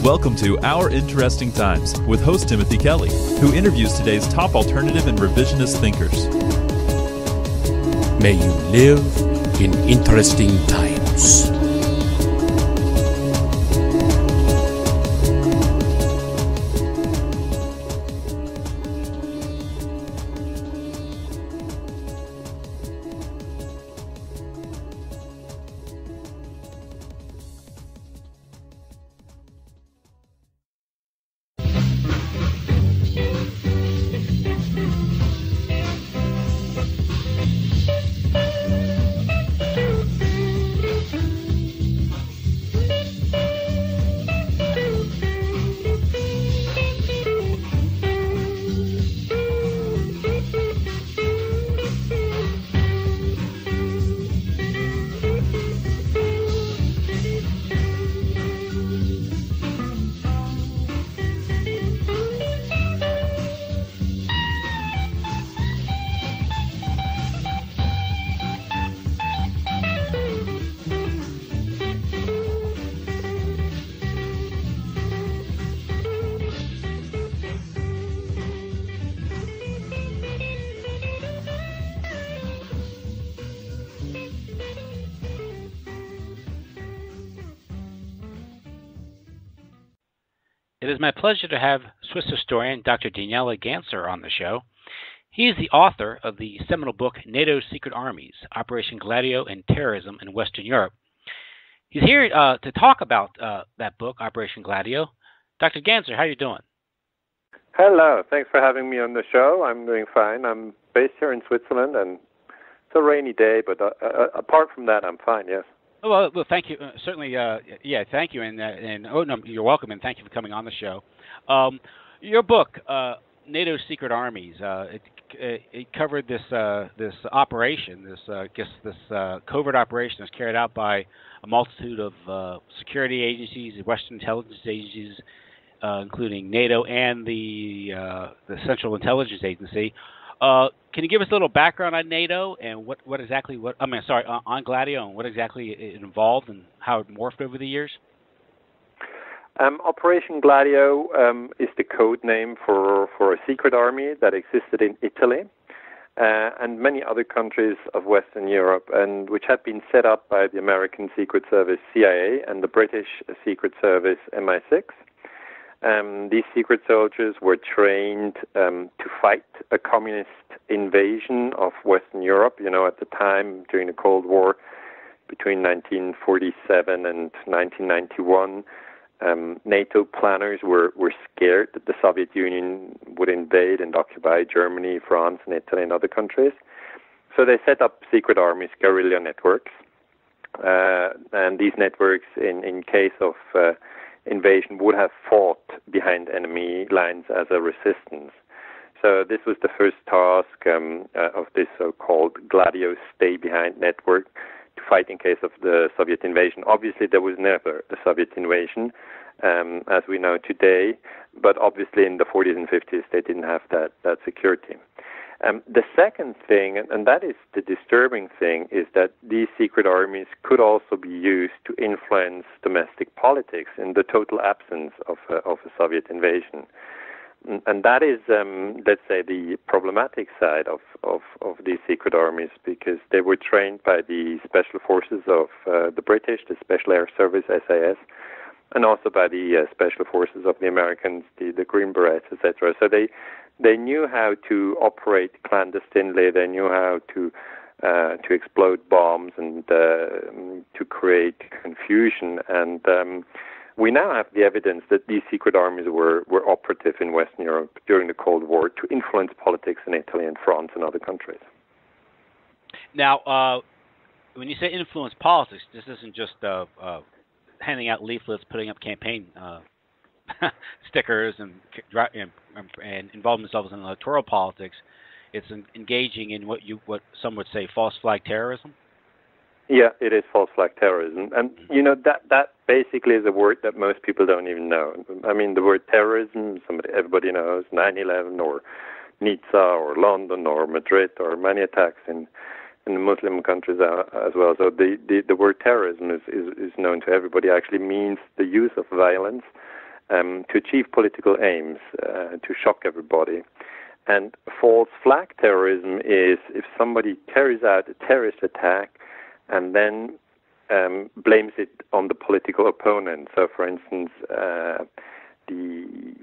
Welcome to Our Interesting Times with host Timothy Kelly, who interviews today's top alternative and revisionist thinkers. May you live in interesting times. It is my pleasure to have Swiss historian Dr. Daniele Ganser on the show. He is the author of the seminal book NATO's Secret Armies, Operation GLADIO and Terrorism in Western Europe. He's here to talk about that book, Operation GLADIO. Dr. Ganser, how are you doing? Hello. Thanks for having me on the show. I'm doing fine. I'm based here in Switzerland, and it's a rainy day, but apart from that, I'm fine, yes. Well, thank you. Certainly, thank you, and oh no, you're welcome, and thank you for coming on the show. Your book, NATO's Secret Armies, it covered this operation, this covert operation that's carried out by a multitude of security agencies, Western intelligence agencies, including NATO and the Central Intelligence Agency. Can you give us a little background on NATO and on GLADIO and what exactly it involved and how it morphed over the years? Operation GLADIO is the code name for a secret army that existed in Italy and many other countries of Western Europe, and which had been set up by the American Secret Service CIA and the British Secret Service MI6. These secret soldiers were trained to fight a communist invasion of Western Europe. You know, at the time, during the Cold War, between 1947 and 1991, NATO planners were scared that the Soviet Union would invade and occupy Germany, France, and Italy, and other countries. So they set up secret armies, guerrilla networks. And these networks, in case of invasion, would have fought behind enemy lines as a resistance. So this was the first task of this so-called GLADIO stay-behind network, to fight in case of the Soviet invasion. Obviously, there was never a Soviet invasion, as we know today, but obviously in the 40s and 50s, they didn't have that security. The second thing, and that is the disturbing thing, is that these secret armies could also be used to influence domestic politics in the total absence of a Soviet invasion. And that is, let's say, the problematic side of these secret armies, because they were trained by the special forces of the British, the Special Air Service, SAS, and also by the special forces of the Americans, the Green Berets, etc. So they knew how to operate clandestinely. They knew how to explode bombs and to create confusion. And we now have the evidence that these secret armies were operative in Western Europe during the Cold War to influence politics in Italy and France and other countries. Now, when you say influence politics, this isn't just handing out leaflets, putting up campaign stickers, and involving themselves in electoral politics. It's engaging in what some would say false flag terrorism. Yeah, it is false flag terrorism, and you know that basically is a word that most people don't even know. I mean, the word terrorism, everybody knows, 9/11 or Nizza or London or Madrid or many attacks in the Muslim countries as well. So the word terrorism is known to everybody. Actually means the use of violence to achieve political aims, to shock everybody. And false flag terrorism is if somebody carries out a terrorist attack and then blames it on the political opponent. So, for instance, the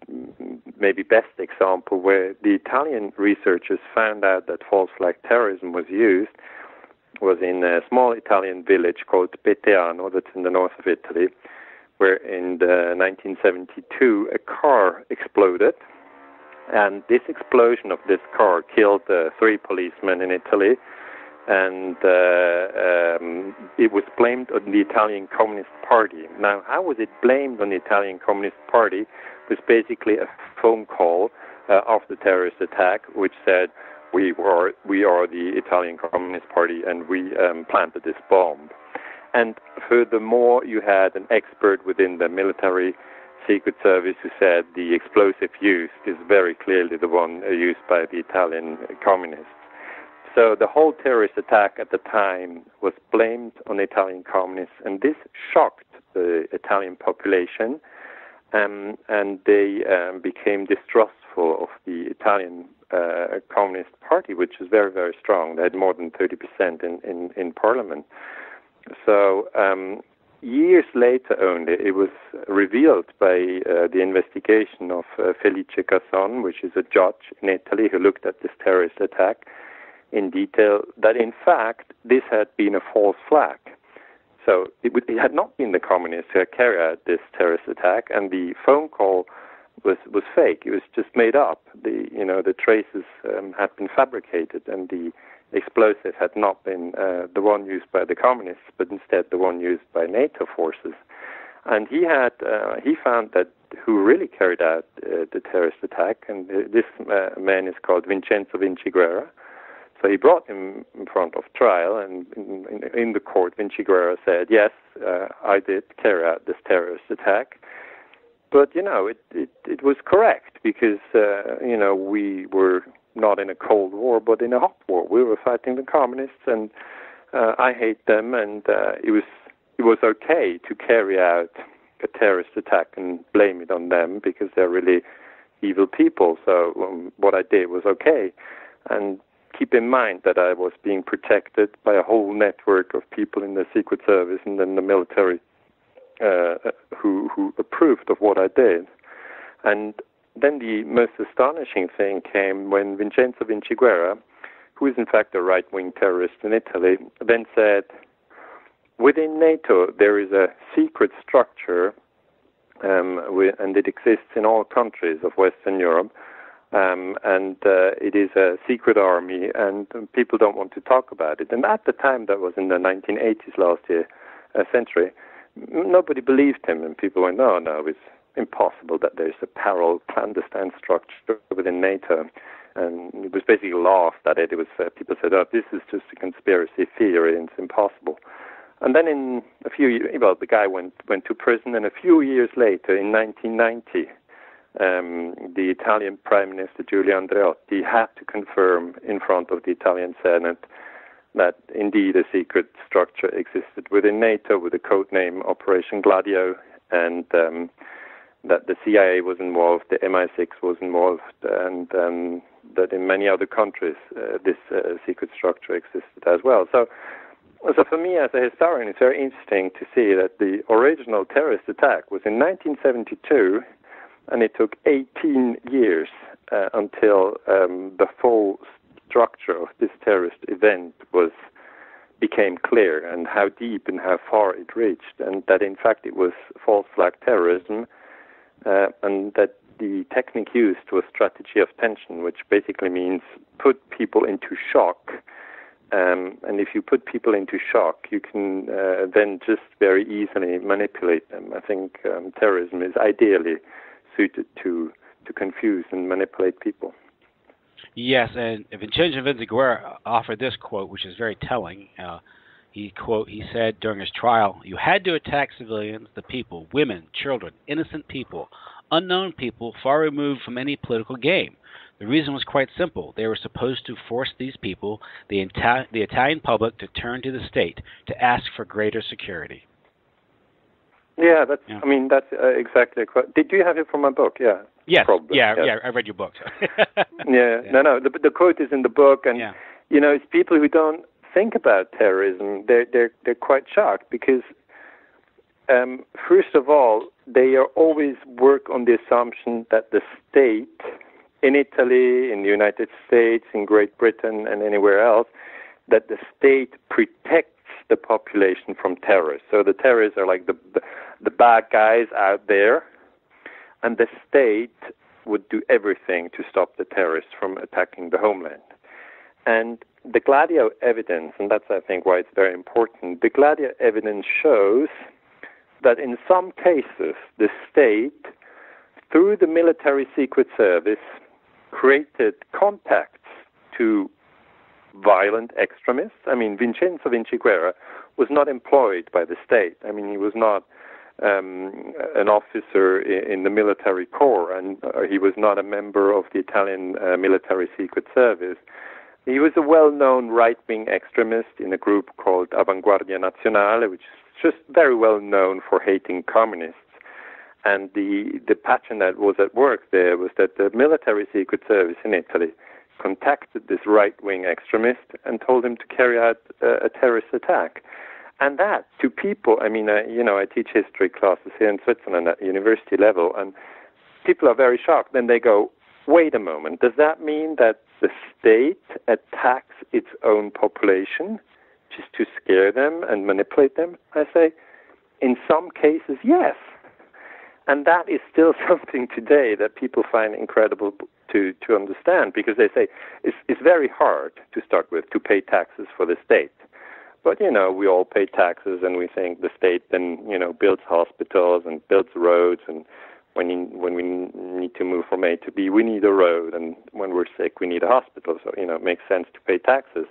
maybe best example where the Italian researchers found out that false flag terrorism was used was in a small Italian village called Peteano, that's in the north of Italy, where in 1972 a car exploded. And this explosion of this car killed 3 policemen in Italy, and it was blamed on the Italian Communist Party. Now, how was it blamed on the Italian Communist Party? It was basically a phone call after the terrorist attack, which said, we are the Italian Communist Party, and we planted this bomb. And furthermore, you had an expert within the military Secret Service who said the explosive used is very clearly the one used by the Italian communists. So the whole terrorist attack at the time was blamed on the Italian communists, and this shocked the Italian population, and they became distrustful of the Italian Communist Party, which is very, very strong. They had more than 30% in parliament. So years later only, it was revealed by the investigation of Felice Casson, which is a judge in Italy who looked at this terrorist attack in detail, that in fact this had been a false flag. So it had not been the communists who had carried out this terrorist attack, and the phone call was fake. It was just made up. The traces had been fabricated, and the explosive had not been the one used by the communists, but instead the one used by NATO forces. And he found that who really carried out the terrorist attack, and this man is called Vincenzo Vinciguerra. So he brought him in front of trial, and in the court, Vinciguerra said, yes, I did carry out this terrorist attack. But, it was correct because, we were not in a Cold War, but in a hot war. We were fighting the communists, and I hate them, and it was okay to carry out a terrorist attack and blame it on them because they're really evil people. So what I did was okay. And keep in mind that I was being protected by a whole network of people in the Secret Service and then the military who approved of what I did. And then the most astonishing thing came when Vincenzo Vinciguerra, who is in fact a right-wing terrorist in Italy, then said, within NATO there is a secret structure, and it exists in all countries of Western Europe, and it is a secret army, and people don't want to talk about it. And at the time, that was in the 1980s last century, nobody believed him, and people went, no, it's impossible that there's a parallel clandestine structure within NATO. And it was basically laughed at it. It was people said, oh, this is just a conspiracy theory, and it's impossible. And then in a few years, the guy went to prison, and a few years later, in 1990, the Italian Prime Minister Giulio Andreotti had to confirm in front of the Italian Senate that indeed a secret structure existed within NATO with the code name Operation GLADIO, and that the CIA was involved, the MI6 was involved, and that in many other countries this secret structure existed as well. So for me as a historian, it's very interesting to see that the original terrorist attack was in 1972, and it took 18 years until the full structure of this terrorist event became clear, and how deep and how far it reached, and that in fact it was false flag terrorism, and that the technique used was strategy of tension, which basically means put people into shock. And if you put people into shock, you can then just very easily manipulate them. I think terrorism is ideally suited to confuse and manipulate people. Yes, and Vincenzo Vinciguerra offered this quote, which is very telling. He said during his trial, "You had to attack civilians, the people, women, children, innocent people, unknown people far removed from any political game. The reason was quite simple. They were supposed to force these people, the Italian public, to turn to the state, to ask for greater security." Yeah, that's. Yeah. I mean, that's exactly. Did you have it from my book? Yeah. Yes. Probably. Yeah. I read your book. Yeah. No. The quote is in the book, and it's people who don't think about terrorism. They're quite shocked because, first of all, they are always work on the assumption that the state in Italy, in the United States, in Great Britain, and anywhere else, that the state protects the population from terrorists. So the terrorists are like the bad guys out there, and the state would do everything to stop the terrorists from attacking the homeland. And the GLADIO evidence, and that's, I think, why it's very important, the GLADIO evidence shows that in some cases, the state, through the military secret service, created contacts to violent extremists. I mean, Vincenzo Vinciguerra was not employed by the state. I mean, he was not an officer in the military corps, and he was not a member of the Italian military secret service. He was a well-known right-wing extremist in a group called Avanguardia Nazionale, which is just very well known for hating communists. And the pattern that was at work there was that the military secret service in Italy contacted this right-wing extremist and told him to carry out a terrorist attack. And that, to people, I mean, I teach history classes here in Switzerland at university level, and people are very shocked. Then they go, wait a moment, does that mean that the state attacks its own population just to scare them and manipulate them? I say, in some cases, yes. And that is still something today that people find incredible to understand, because they say it's very hard to start with to pay taxes for the state. But, we all pay taxes, and we think the state then, builds hospitals and builds roads, and when we need to move from A to B, we need a road, and when we're sick, we need a hospital. So, it makes sense to pay taxes.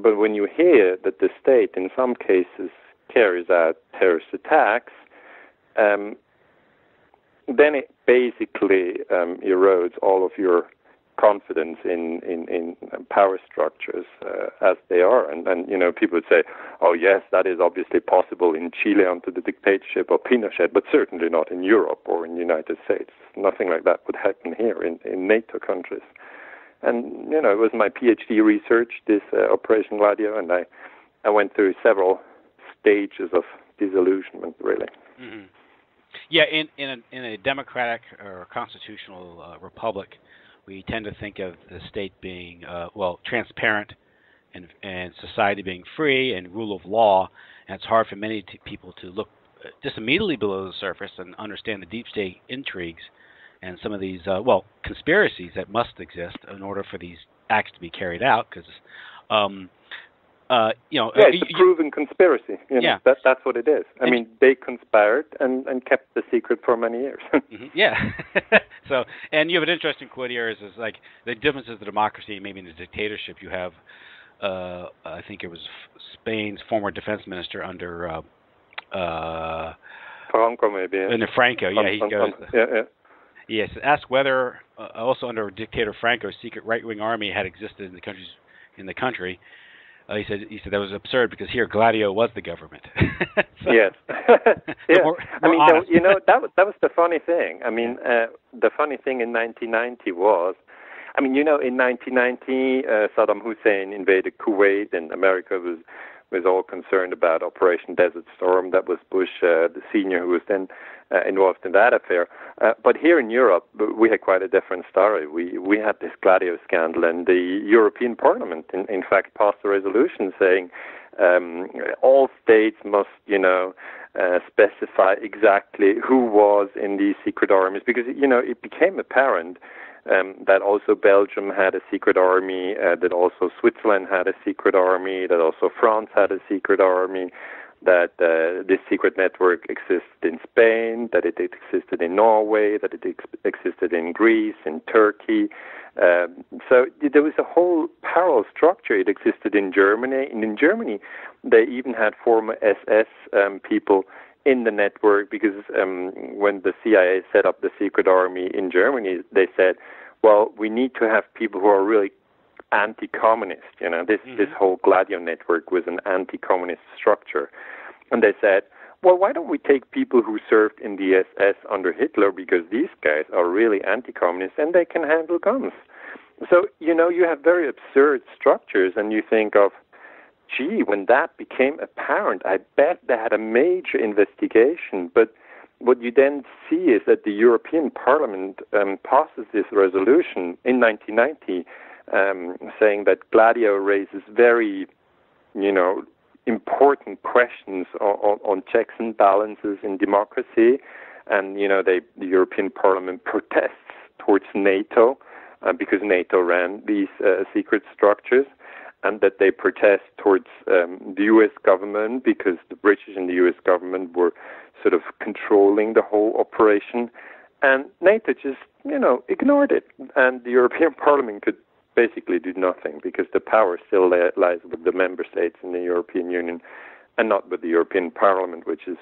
But when you hear that the state, in some cases, carries out terrorist attacks, then it basically erodes all of your confidence in power structures as they are. And people would say, oh, yes, that is obviously possible in Chile under the dictatorship of Pinochet, but certainly not in Europe or in the United States. Nothing like that would happen here in NATO countries. And, it was my PhD research, this Operation GLADIO, and I went through several stages of disillusionment, really. Mm-hmm. Yeah, in a democratic or constitutional republic, we tend to think of the state being transparent, and society being free and rule of law. And it's hard for many people to look just immediately below the surface and understand the deep state intrigues and some of these conspiracies that must exist in order for these acts to be carried out. Because it's a proven conspiracy. That's what it is. I mean, they conspired and kept the secret for many years. Mm-hmm. Yeah. So, and you have an interesting quote here is like the differences of democracy, maybe in the dictatorship. You have, I think it was Spain's former defense minister under Franco, maybe. Under Franco, he goes. Yes, asked whether also under dictator Franco, a secret right-wing army had existed in the country. He said that was absurd because here GLADIO was the government. Yes. Yeah. That was the funny thing. I mean, the funny thing in 1990 was, in 1990, Saddam Hussein invaded Kuwait, and America was all concerned about Operation Desert Storm. That was Bush, the senior, who was then involved in that affair. But here in Europe, we had quite a different story. We had this GLADIO scandal, and the European Parliament, in fact, passed a resolution saying all states must, specify exactly who was in these secret armies, because, it became apparent that also Belgium had a secret army, that also Switzerland had a secret army, that also France had a secret army, that this secret network existed in Spain, that it existed in Norway, that it existed in Greece, in Turkey. So there was a whole parallel structure. It existed in Germany, and in Germany they even had former SS people in the network, because when the CIA set up the secret army in Germany, they said, well, we need to have people who are really anti-communist. This whole GLADIO network was an anti-communist structure. And they said, well, why don't we take people who served in the SS under Hitler, because these guys are really anti-communist and they can handle guns. So, you have very absurd structures, and you think of, gee, when that became apparent, I bet they had a major investigation. But what you then see is that the European Parliament passes this resolution in 1990 saying that GLADIO raises very, important questions on checks and balances in democracy. And, the European Parliament protests towards NATO because NATO ran these secret structures, and that they protest towards the U.S. government because the British and the U.S. government were sort of controlling the whole operation. And NATO just, ignored it. And the European Parliament could basically do nothing because the power still lies with the member states in the European Union and not with the European Parliament, which is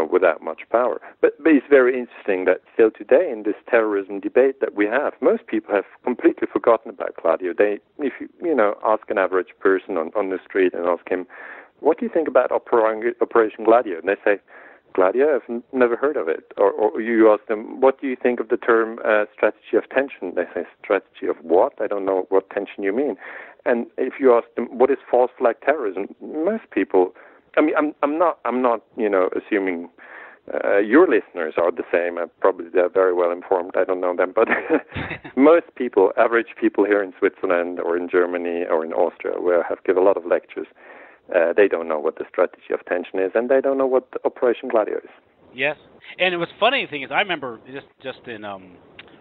without much power. But it's very interesting that still today in this terrorism debate that we have, most people have completely forgotten about GLADIO. If you ask an average person on the street and ask him, what do you think about Operation GLADIO? And they say, GLADIO, I've never heard of it. Or you ask them, what do you think of the term strategy of tension? They say, strategy of what? I don't know what tension you mean. And if you ask them, what is false flag terrorism? Most people, I'm not assuming your listeners are the same. Probably they're very well informed. I don't know them, but most people, average people here in Switzerland or in Germany or in Austria, where I have given a lot of lectures, they don't know what the strategy of tension is, and they don't know what Operation GLADIO is. Yes, and it was funny thing is I remember just in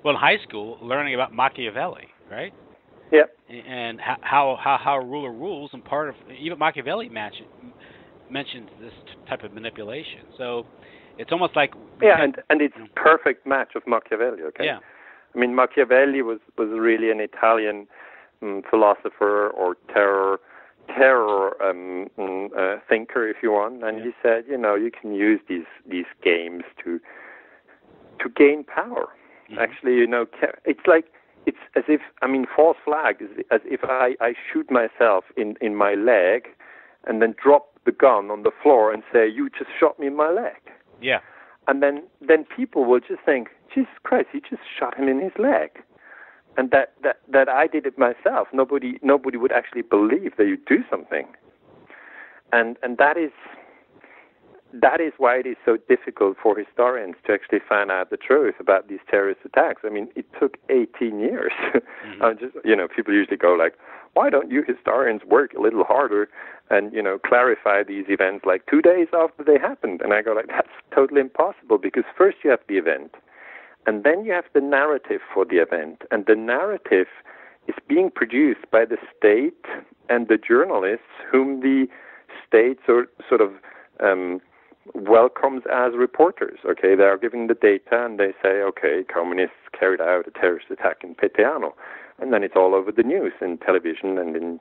high school learning about Machiavelli, right? Yeah. And how a ruler rules, and part of even Machiavelli mentions this type of manipulation. So it's almost like and it's perfect match of Machiavelli. Okay. Yeah. I mean, Machiavelli was really an Italian philosopher or terror thinker, if you want, and he said, you can use these games to gain power. Mm-hmm. Actually, it's as if, false flag is as if I shoot myself in my leg and then drop the gun on the floor and say, you just shot me in my leg. Yeah. And then people will just think, Jesus Christ, he just shot him in his leg. And that I did it myself. Nobody would actually believe that you do something. And that is why it is so difficult for historians to actually find out the truth about these terrorist attacks. It took 18 years. Mm-hmm. People usually go like, why don't you historians work a little harder and, clarify these events like 2 days after they happened? And I go like, that's totally impossible, because first you have the event, and then you have the narrative for the event. And the narrative is being produced by the state and the journalists whom the state sort of welcomes as reporters. Okay, they are giving the data and they say, okay, communists carried out a terrorist attack in Peteano. And then it's all over the news, in television and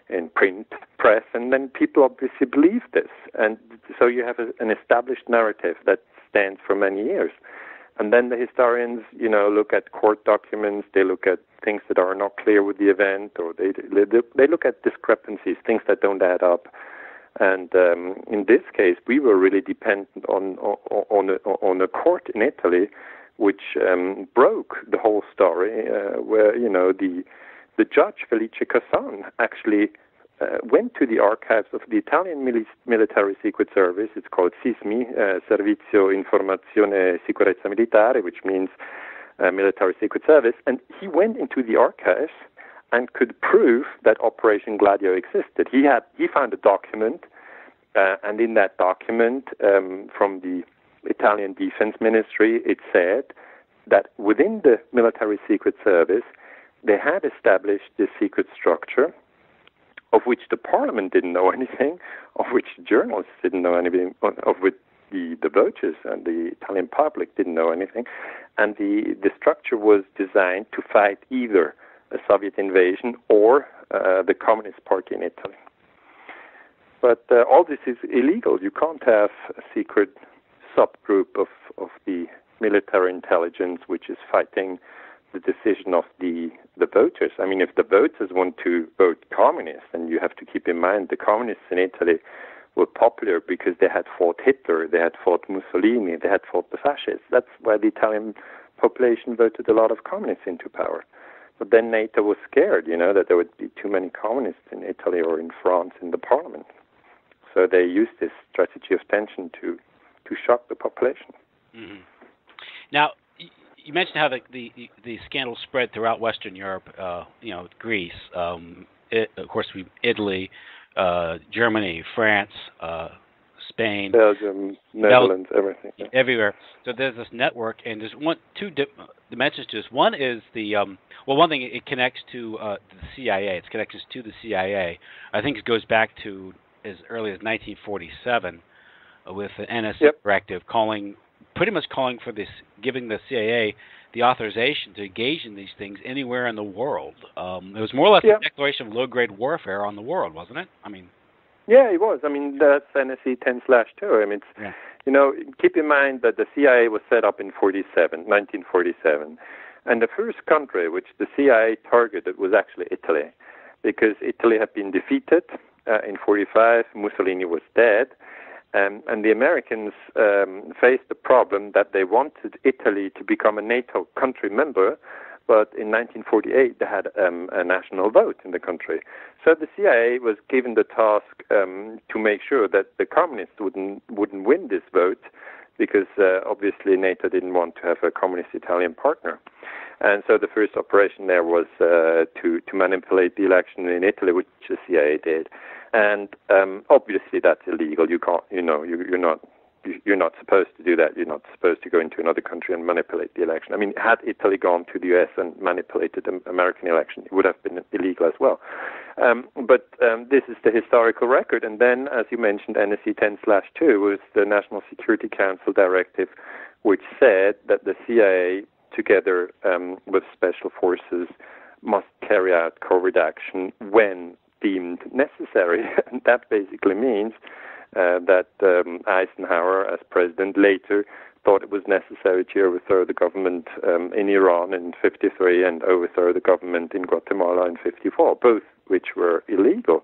in print press. And then people obviously believe this. And so you have an established narrative that stands for many years. And then the historians, look at court documents, they look at things that are not clear with the event, or they look at discrepancies, things that don't add up. And in this case, we were really dependent on a court in Italy, which broke the whole story, where the judge Felice Casson actually went to the archives of the Italian military secret service. It's called SISMI, Servizio Informazione e Sicurezza Militare, which means military secret service. And he went into the archives and could prove that Operation GLADIO existed. He found a document, and in that document from the Italian Defense Ministry, it said that within the military secret service, they had established this secret structure, of which the parliament didn't know anything, of which journalists didn't know anything, of which the voters and the Italian public didn't know anything. And the structure was designed to fight either a Soviet invasion or the Communist Party in Italy. But all this is illegal. You can't have a secret subgroup of the military intelligence which is fighting the decision of the voters. If the voters want to vote communist, and you have to keep in mind the communists in Italy were popular because they had fought Hitler, they had fought Mussolini, they had fought the fascists. That's why the Italian population voted a lot of communists into power. But then NATO was scared, that there would be too many communists in Italy or in France in the parliament. So they used this strategy of tension to shock the population. Mm-hmm. Now, you mentioned how the scandal spread throughout Western Europe, Greece, of course, Italy, Germany, France, Spain, Belgium, Netherlands, everything. Yeah. Everywhere. So there's this network, and there's two dimensions to this. One is one thing, it connects to the CIA. It's connected to the CIA. I think it goes back to as early as 1947 with the NSA Directive, pretty much calling for this, giving the CIA the authorization to engage in these things anywhere in the world. It was more or less a declaration of low-grade warfare on the world, wasn't it? Yeah, it was. That's NSC 10/2. Keep in mind that the CIA was set up in 1947. And the first country which the CIA targeted was actually Italy, because Italy had been defeated in 1945. Mussolini was dead. And the Americans faced the problem that they wanted Italy to become a NATO country member, but in 1948 they had a national vote in the country. So the CIA was given the task to make sure that the communists wouldn't win this vote, because obviously NATO didn't want to have a communist Italian partner. And so the first operation there was to manipulate the election in Italy, which the CIA did. And obviously that's illegal. You can't, you're not supposed to do that. You're not supposed to go into another country and manipulate the election. Had Italy gone to the US and manipulated the American election, it would have been illegal as well. But this is the historical record. And then, as you mentioned, NSC 10/2 was the National Security Council directive, which said that the CIA, together with special forces, must carry out covert action when deemed necessary. And that basically means that Eisenhower, as president, later thought it was necessary to overthrow the government in Iran in 1953 and overthrow the government in Guatemala in 1954, both which were illegal.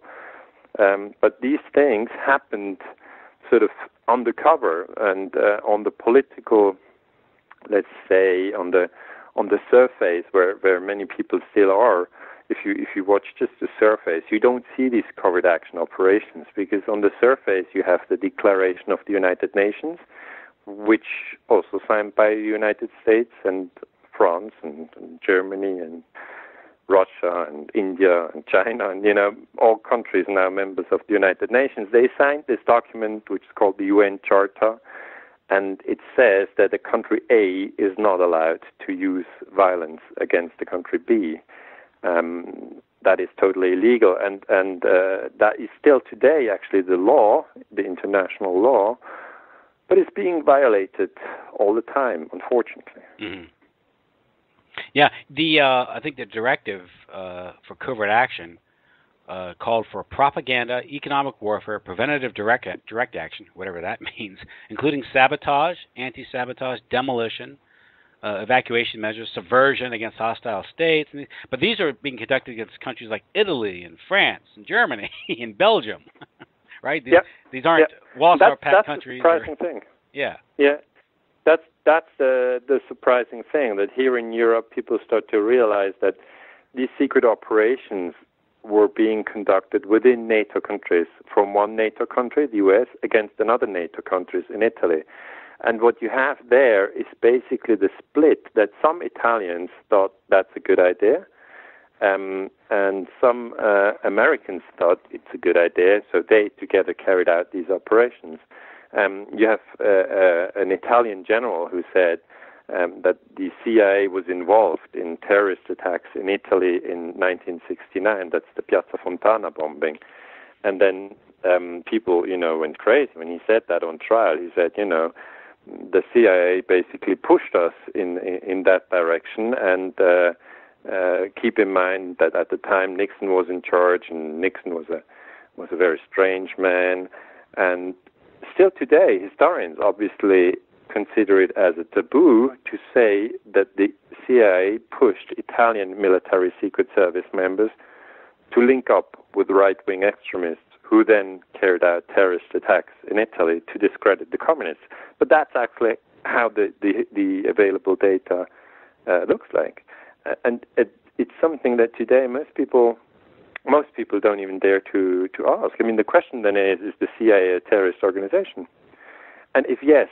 But these things happened sort of undercover and on the political, let's say, on the surface, where many people still are. If you watch just the surface, you don't see these covert action operations, because on the surface you have the Declaration of the United Nations, which also signed by the United States and France and Germany and Russia and India and China and all countries now members of the United Nations. They signed this document, which is called the UN Charter, and it says that the country A is not allowed to use violence against the country B. That is totally illegal, and that is still today actually the law, the international law, but it's being violated all the time, unfortunately. Mm-hmm. Yeah, I think the directive for covert action called for propaganda, economic warfare, preventative direct action, whatever that means, including sabotage, anti-sabotage, demolition, evacuation measures, subversion against hostile states. But these are being conducted against countries like Italy and France and Germany and Belgium, right? These aren't Warsaw-pact countries. That's the surprising thing. Yeah. Yeah. That's the surprising thing, that here in Europe people start to realize that these secret operations were being conducted within NATO countries, from one NATO country, the US, against another NATO countries in Italy. And what you have there is basically the split that some Italians thought that's a good idea, and some Americans thought it's a good idea, so they together carried out these operations. You have an Italian general who said that the CIA was involved in terrorist attacks in Italy in 1969. That's the Piazza Fontana bombing. And then people, went crazy when he said that on trial. He said, the CIA basically pushed us in that direction, and keep in mind that at the time Nixon was in charge, and Nixon was a very strange man. And still today, historians obviously consider it as a taboo to say that the CIA pushed Italian military secret service members to link up with right-wing extremists who then carried out terrorist attacks in Italy to discredit the communists. But that's actually how the available data looks like. And it's something that today most people don't even dare to ask. I mean, the question then is the CIA a terrorist organization? And if yes,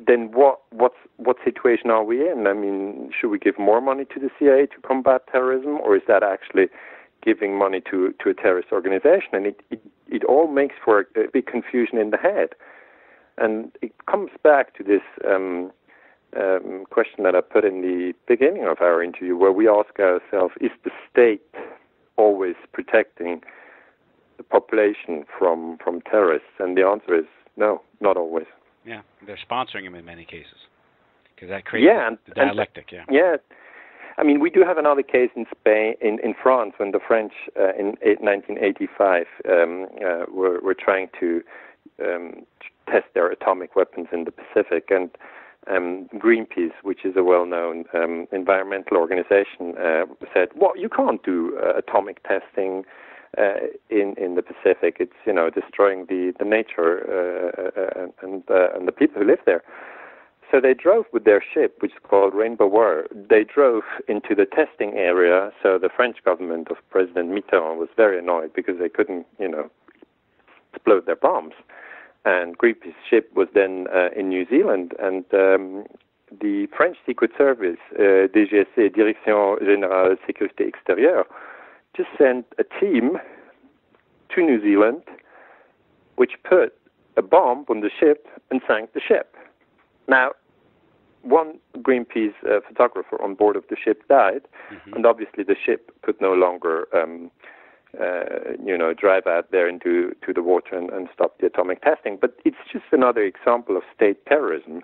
then what situation are we in? I mean, should we give more money to the CIA to combat terrorism, or is that actually giving money to a terrorist organization? And it all makes for a big confusion in the head. And it comes back to this question that I put in the beginning of our interview, where we ask ourselves, is the state always protecting the population from terrorists? And the answer is no, not always. Yeah, they're sponsoring them in many cases, because that creates the dialectic. Yeah. I mean, we do have another case in Spain, in France, when the French in 1985 were trying to test their atomic weapons in the Pacific, and Greenpeace, which is a well-known environmental organization, said, "Well, you can't do atomic testing in the Pacific. It's destroying the nature and the people who live there." So they drove with their ship, which is called Rainbow Warrior. They drove into the testing area. So the French government of President Mitterrand was very annoyed because they couldn't, explode their bombs. And Greenpeace ship was then in New Zealand, and the French Secret Service, DGSE, Direction Générale Sécurité Extérieure, just sent a team to New Zealand, which put a bomb on the ship and sank the ship. Now, one Greenpeace photographer on board of the ship died, and obviously the ship could no longer drive out there into the water and stop the atomic testing. But it's just another example of state terrorism.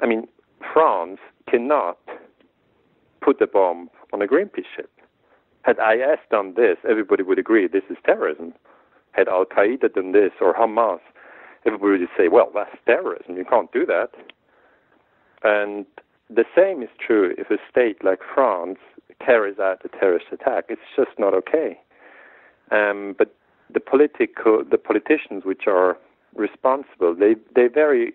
I mean, France cannot put a bomb on a Greenpeace ship. Had IS done this, everybody would agree this is terrorism. Had Al-Qaeda done this, or Hamas, everybody would say, well, that's terrorism. You can't do that. And the same is true if a state like France carries out a terrorist attack. It's just not okay. But the politicians which are responsible, they very,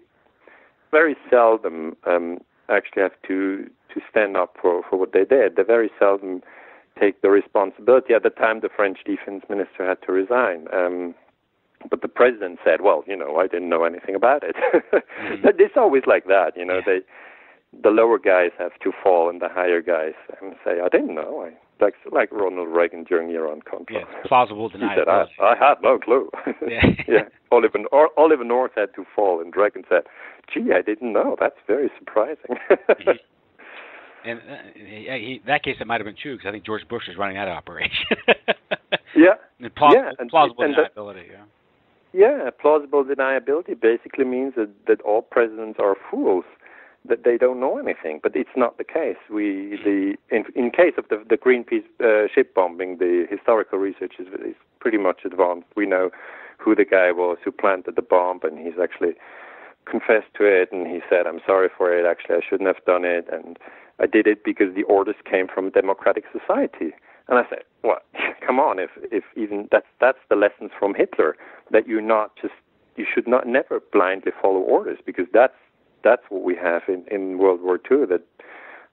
very seldom actually have to stand up for what they did. They very seldom take the responsibility. At the time, the French defense minister had to resign. But the president said, well, I didn't know anything about it. But it's always like that, the lower guys have to fall and the higher guys say, I didn't know. Like Ronald Reagan during Iran-Contra. Yeah, plausible deniability. He said, I had no clue. Yeah. Oliver North had to fall, and Reagan said, gee, I didn't know. That's very surprising. And in that case, it might have been true, because I think George Bush was running that operation. Yeah. Plausible deniability, Yeah, plausible deniability basically means that all presidents are fools, that they don't know anything. But it's not the case. In case of the Greenpeace ship bombing, the historical research is pretty much advanced. We know who the guy was who planted the bomb, and he's actually confessed to it, and he said, I'm sorry for it, actually I shouldn't have done it, and I did it because the orders came from a democratic society. And I said, well, come on, if even that's the lessons from Hitler, that you should never blindly follow orders, because that's what we have in World War II, that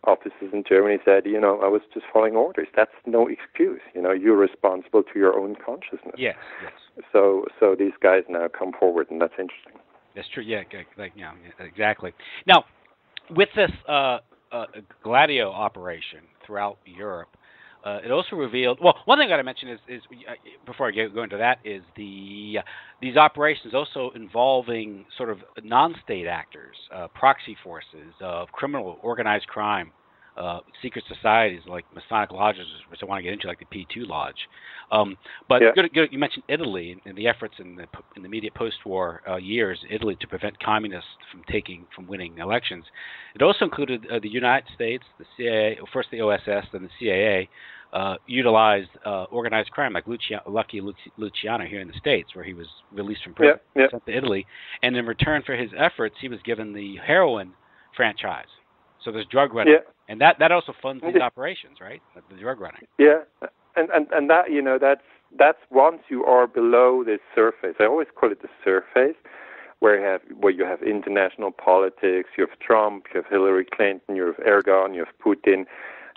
officers in Germany said, I was just following orders. That's no excuse. You're responsible to your own consciousness. Yes. So these guys now come forward, and that's interesting. That's true. Yeah, exactly. Now, with this GLADIO operation throughout Europe, it also revealed. Well, one thing I got to mention is before I go into that is these operations also involving sort of non-state actors, proxy forces, criminal organized crime, secret societies like Masonic lodges, which I want to get into, like the P2 Lodge. But good, you mentioned Italy and the efforts in the immediate post-war years, Italy, to prevent communists from winning elections. It also included the United States, the CIA, first the OSS, then the CIA, utilized organized crime, like Lucky Luciano here in the States, where he was released from prison, sent to Italy, and in return for his efforts, he was given the heroin franchise. So there's drug running, and that also funds these operations, right? The drug running. Yeah, and that that's once you are below this surface. I always call it the surface, where you have international politics. You have Trump, you have Hillary Clinton, you have Erdogan, you have Putin,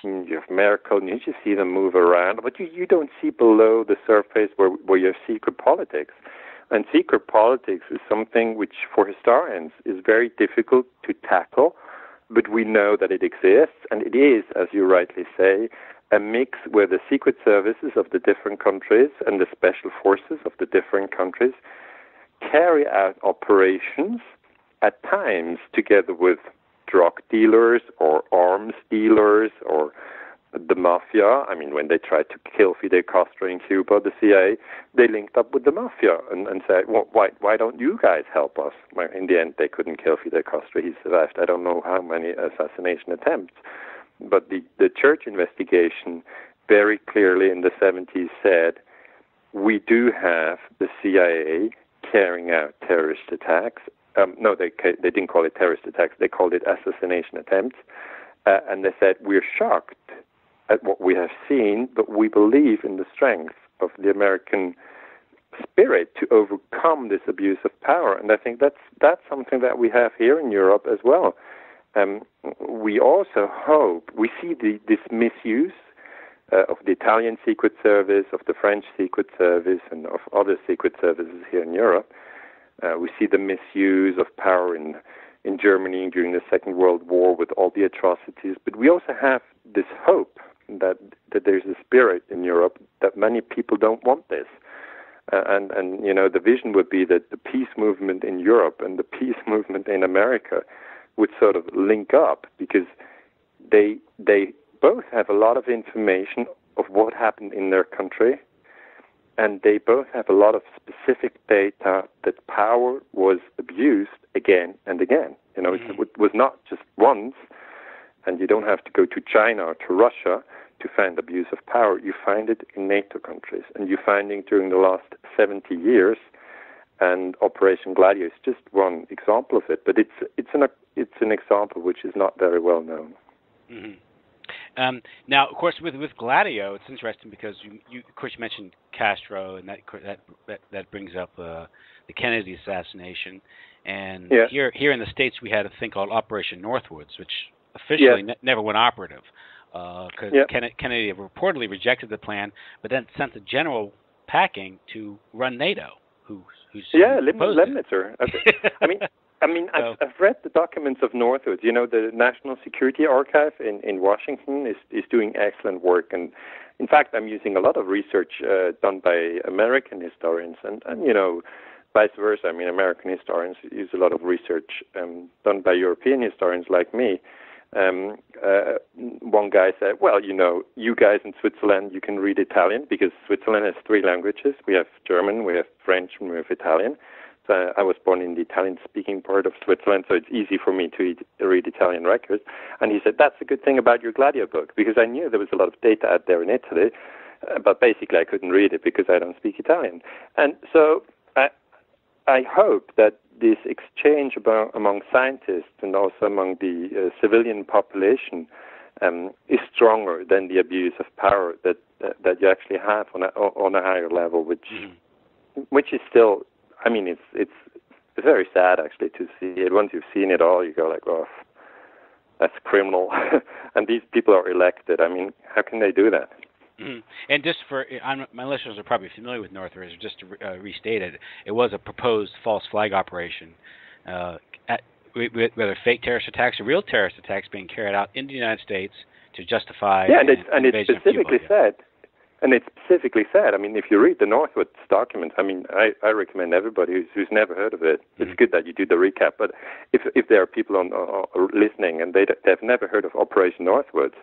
you have Merkel, and you just see them move around. But you don't see below the surface where you have secret politics. And secret politics is something which, for historians, is very difficult to tackle, but we know that it exists, and it is, as you rightly say, a mix where the secret services of the different countries and the special forces of the different countries carry out operations at times together with drug dealers or arms dealers or the mafia. I mean, when they tried to kill Fidel Castro in Cuba, the CIA, they linked up with the mafia and said, well, why don't you guys help us? Well, in the end, they couldn't kill Fidel Castro. He survived I don't know how many assassination attempts. But the church investigation very clearly in the 70s said, we do have the CIA carrying out terrorist attacks. No, they didn't call it terrorist attacks. They called it assassination attempts. And they said, we're shocked at what we have seen, but we believe in the strength of the American spirit to overcome this abuse of power. And I think that's something that we have here in Europe as well. We also hope, we see this misuse of the Italian Secret Service, of the French Secret Service, and of other secret services here in Europe. We see the misuse of power in Germany during the Second World War with all the atrocities. But we also have this hope that there's a spirit in Europe that many people don't want this. And you know, the vision would be that the peace movement in Europe and the peace movement in America would sort of link up, because they both have a lot of information of what happened in their country, and they both have a lot of specific data that power was abused again and again. You know, it was not just once, and you don't have to go to China or to Russia to find abuse of power. You find it in NATO countries, and you find it during the last 70 years. And Operation GLADIO is just one example of it, but it's an example which is not very well known. Mm-hmm. Now, of course, with GLADIO, it's interesting because you of course mentioned Castro, and that brings up the Kennedy assassination. And here in the States, we had a thing called Operation Northwoods, which officially never went operative, because Kennedy reportedly rejected the plan, but then sent the general packing to run NATO. Lemnitzer. I've read the documents of Northwoods. You know, the National Security Archive in Washington is doing excellent work, and in fact, I'm using a lot of research done by American historians, and you know, vice versa. I mean, American historians use a lot of research done by European historians like me. One guy said, well, you know, you guys in Switzerland, you can read Italian, because Switzerland has 3 languages. We have German, we have French, and we have Italian. So I was born in the Italian-speaking part of Switzerland, so it's easy for me to read Italian records. And he said, that's a good thing about your GLADIO book, because I knew there was a lot of data out there in Italy, but basically I couldn't read it because I don't speak Italian. And so I hope that this exchange among scientists and also among the civilian population is stronger than the abuse of power that you actually have on a higher level, which is still, I mean, it's very sad actually to see it. Once you've seen it all, you go like, oh, that's criminal. And these people are elected. I mean, how can they do that? Mm-hmm. And just for my listeners are probably familiar with Northwoods, just to restate it, it was a proposed false flag operation, whether fake terrorist attacks or real terrorist attacks being carried out in the United States to justify. Yeah, and it specifically said. And it specifically said, I mean, if you read the Northwoods documents, I mean, I recommend everybody who's never heard of it. It's good that you do the recap. But if there are people on listening and they've never heard of Operation Northwoods,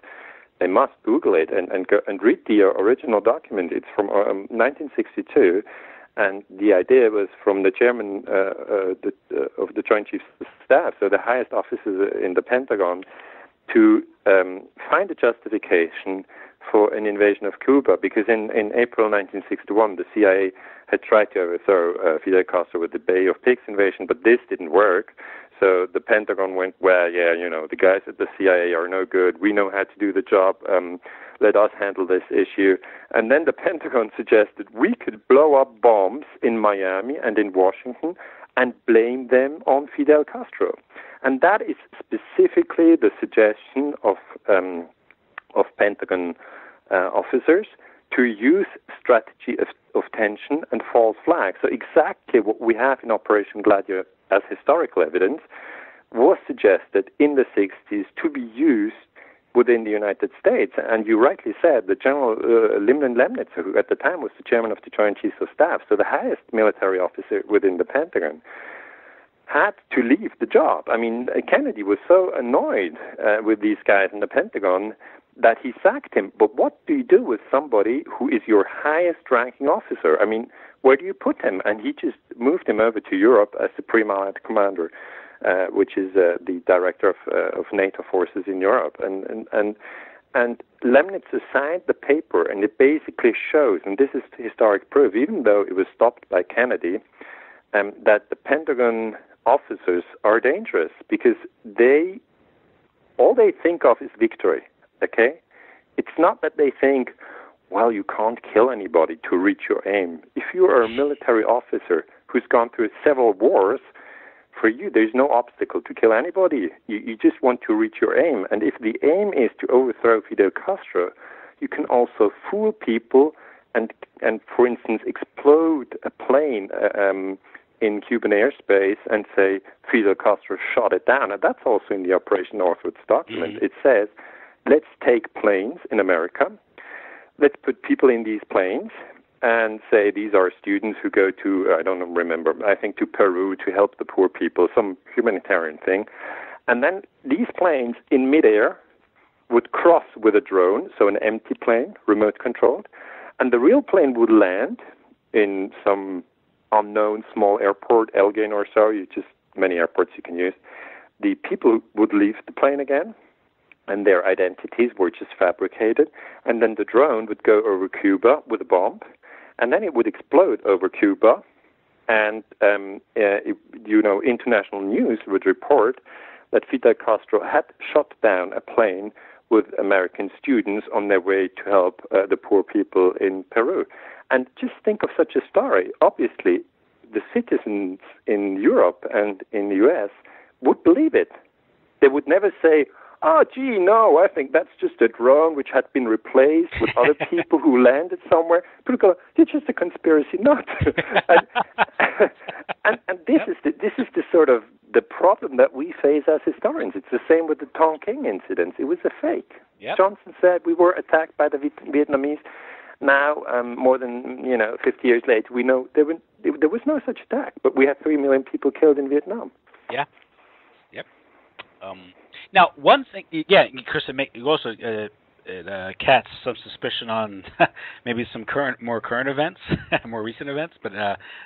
they must Google it and go and read the original document. It's from 1962, and the idea was from the chairman of the Joint Chiefs of Staff, so the highest officers in the Pentagon, to find a justification for an invasion of Cuba, because in April 1961, the CIA had tried to overthrow Fidel Castro with the Bay of Pigs invasion, but this didn't work. So the Pentagon went, well, yeah, you know, the guys at the CIA are no good. We know how to do the job. let us handle this issue. And then the Pentagon suggested we could blow up bombs in Miami and in Washington and blame them on Fidel Castro. And that is specifically the suggestion of Pentagon officers, to use strategy of tension and false flags. So exactly what we have in Operation Gladio as historical evidence was suggested in the 60s to be used within the United States. And you rightly said that General Lemnitz, who at the time was the chairman of the Joint Chiefs of Staff, so the highest military officer within the Pentagon, had to leave the job. I mean, Kennedy was so annoyed with these guys in the Pentagon that he sacked him. But what do you do with somebody who is your highest-ranking officer? I mean, where do you put him? And he just moved him over to Europe as Supreme Allied Commander, which is the director of NATO forces in Europe. And Lemnitz signed the paper, and it basically shows, and this is historic proof, even though it was stopped by Kennedy, that the Pentagon officers are dangerous because all they think of is victory. Okay? It's not that they think, well, you can't kill anybody to reach your aim. If you are a military officer who's gone through several wars, for you, there's no obstacle to kill anybody. You just want to reach your aim. And if the aim is to overthrow Fidel Castro, you can also fool people and for instance, explode a plane in Cuban airspace and say Fidel Castro shot it down. And that's also in the Operation Northwoods document. It says, let's take planes in America, let's put people in these planes and say these are students who go to, I don't remember, I think to Peru to help the poor people, some humanitarian thing. And then these planes in midair would cross with a drone, so an empty plane, remote controlled, and the real plane would land in some unknown small airport, Elgin or so, many airports you can use. The people would leave the plane again, and their identities were just fabricated, and then the drone would go over Cuba with a bomb, and then it would explode over Cuba, and international news would report that Fidel Castro had shot down a plane with American students on their way to help the poor people in Peru. And just think of such a story. Obviously, the citizens in Europe and in the U.S. would believe it. They would never say, oh, gee, no, I think that's just a drone which had been replaced with other people who landed somewhere. People go, it's just a conspiracy nut. and this is the sort of the problem that we face as historians. It's the same with the Tonking incident. It was a fake. Yep. Johnson said we were attacked by the Vietnamese. Now, more than 50 years later, we know there was no such attack, but we had 3 million people killed in Vietnam. Yeah. Yep. Now, one thing, Chris, you also cast some suspicion on maybe some more current events, more recent events, but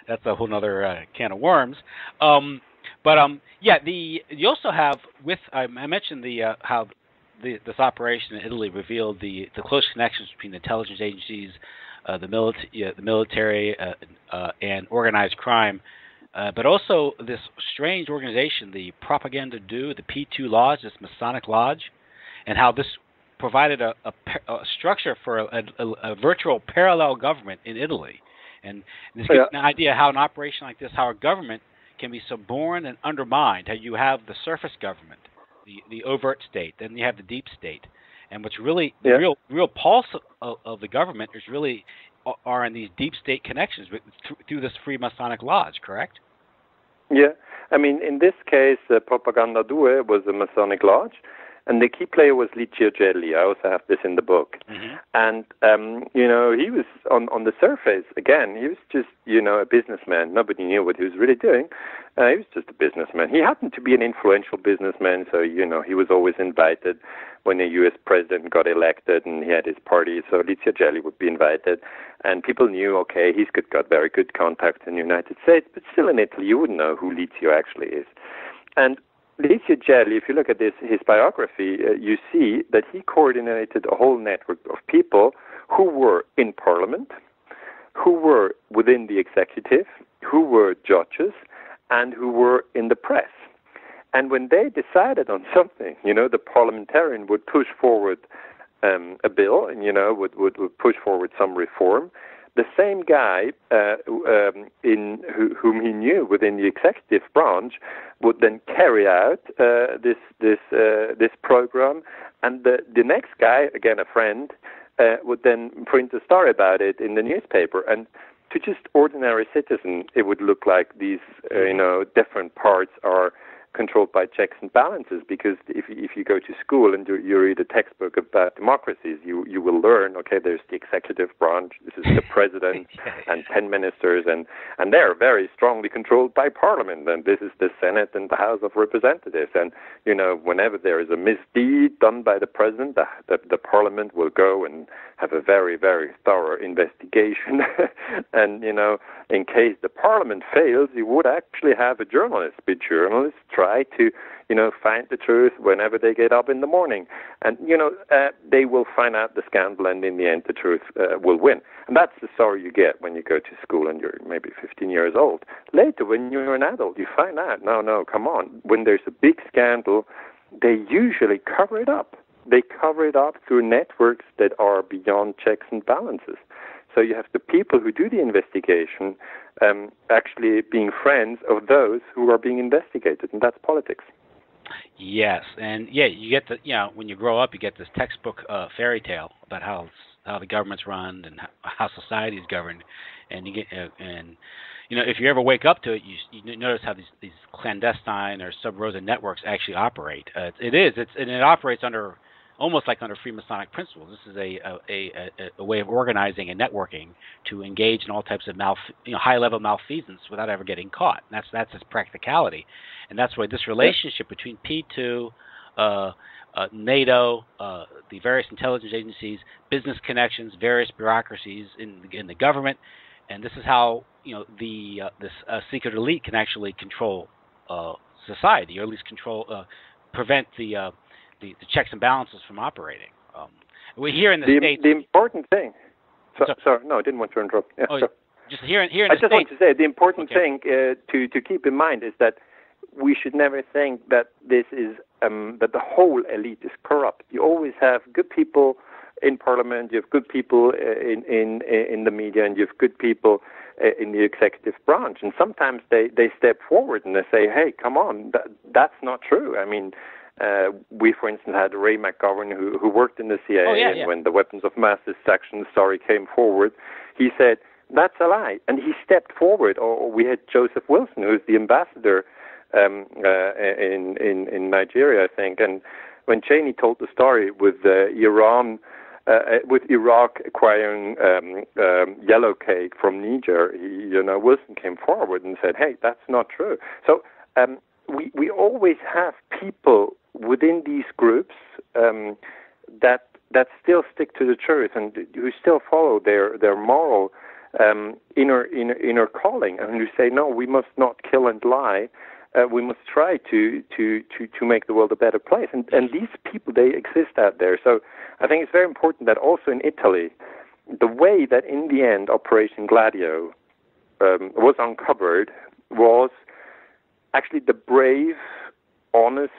that's a whole other can of worms. You also have I mentioned how this operation in Italy revealed the close connections between the intelligence agencies, the military, and organized crime. But also this strange organization, the Propaganda Due, the P2 Lodge, this Masonic Lodge, and how this provided a structure for a virtual parallel government in Italy. And this gives an idea how an operation like this, how a government can be suborned and undermined, how you have the surface government, the overt state, then you have the deep state. And what's really the real pulse of the government is really are in these deep state connections through this Freemasonic Lodge, correct? Yeah. I mean, in this case, Propaganda Due was a Masonic Lodge, and the key player was Licio Gelli. I also have this in the book. Mm-hmm. And, he was on the surface, again, he was just, a businessman. Nobody knew what he was really doing. He was just a businessman. He happened to be an influential businessman, so, he was always invited when a U.S. president got elected and he had his party. So Licio Gelli would be invited. And people knew, okay, he's got very good contacts in the United States, but still in Italy, you wouldn't know who Licio actually is. And Licio Gelli, if you look at his biography, you see that he coordinated a whole network of people who were in parliament, who were within the executive, who were judges, and who were in the press. And when they decided on something, the parliamentarian would push forward a bill and, would push forward some reform. The same guy whom he knew within the executive branch would then carry out this program, and the next guy, again a friend, would then print a story about it in the newspaper. And to just ordinary citizen, it would look like these different parts are controlled by checks and balances, because if you go to school and you read a textbook about democracies, you will learn, okay, there's the executive branch, this is the president and 10 ministers, and they're very strongly controlled by parliament, and this is the Senate and the House of Representatives, and whenever there is a misdeed done by the president, the parliament will go and have a very, very thorough investigation. And in case the parliament fails, you would actually have a journalist. But journalists try to, find the truth whenever they get up in the morning. And, they will find out the scandal, and in the end, the truth will win. And that's the story you get when you go to school and you're maybe 15 years old. Later, when you're an adult, you find out, no, come on. When there's a big scandal, they usually cover it up. They cover it up through networks that are beyond checks and balances. So you have the people who do the investigation actually being friends of those who are being investigated, and that's politics. Yes, and you get when you grow up, you get this textbook fairy tale about how the government's run and how society is governed, and you get if you ever wake up to it, you notice how these clandestine or sub-rosa networks actually operate. It operates almost like under Freemasonic principles. This is a way of organizing and networking to engage in all types of high-level malfeasance without ever getting caught. And that's its practicality, and that's why this relationship between P2, NATO, the various intelligence agencies, business connections, various bureaucracies in the government, and this is how this secret elite can actually control society, or at least prevent the checks and balances from operating. We here in the States. The important thing. Sorry, no, I didn't want to interrupt. Yeah, just here in the States. I just want to say the important thing to keep in mind is that we should never think that this is that the whole elite is corrupt. You always have good people in parliament. You have good people in the media, and you have good people in the executive branch. And sometimes they step forward and they say, "Hey, come on, that's not true." I mean. We, for instance, had Ray McGovern, who worked in the CIA, and when the weapons of mass destruction story came forward, he said, that's a lie. And he stepped forward. Or we had Joseph Wilson, who's the ambassador in Nigeria, I think. And when Cheney told the story with with Iraq acquiring yellow cake from Niger, Wilson came forward and said, hey, that's not true. So we always have people within these groups that still stick to the truth and who still follow their moral inner calling, and who say, no, we must not kill and lie. We must try to make the world a better place. And these people, they exist out there. So I think it's very important that also in Italy, the way that in the end Operation Gladio was uncovered was actually the brave, honest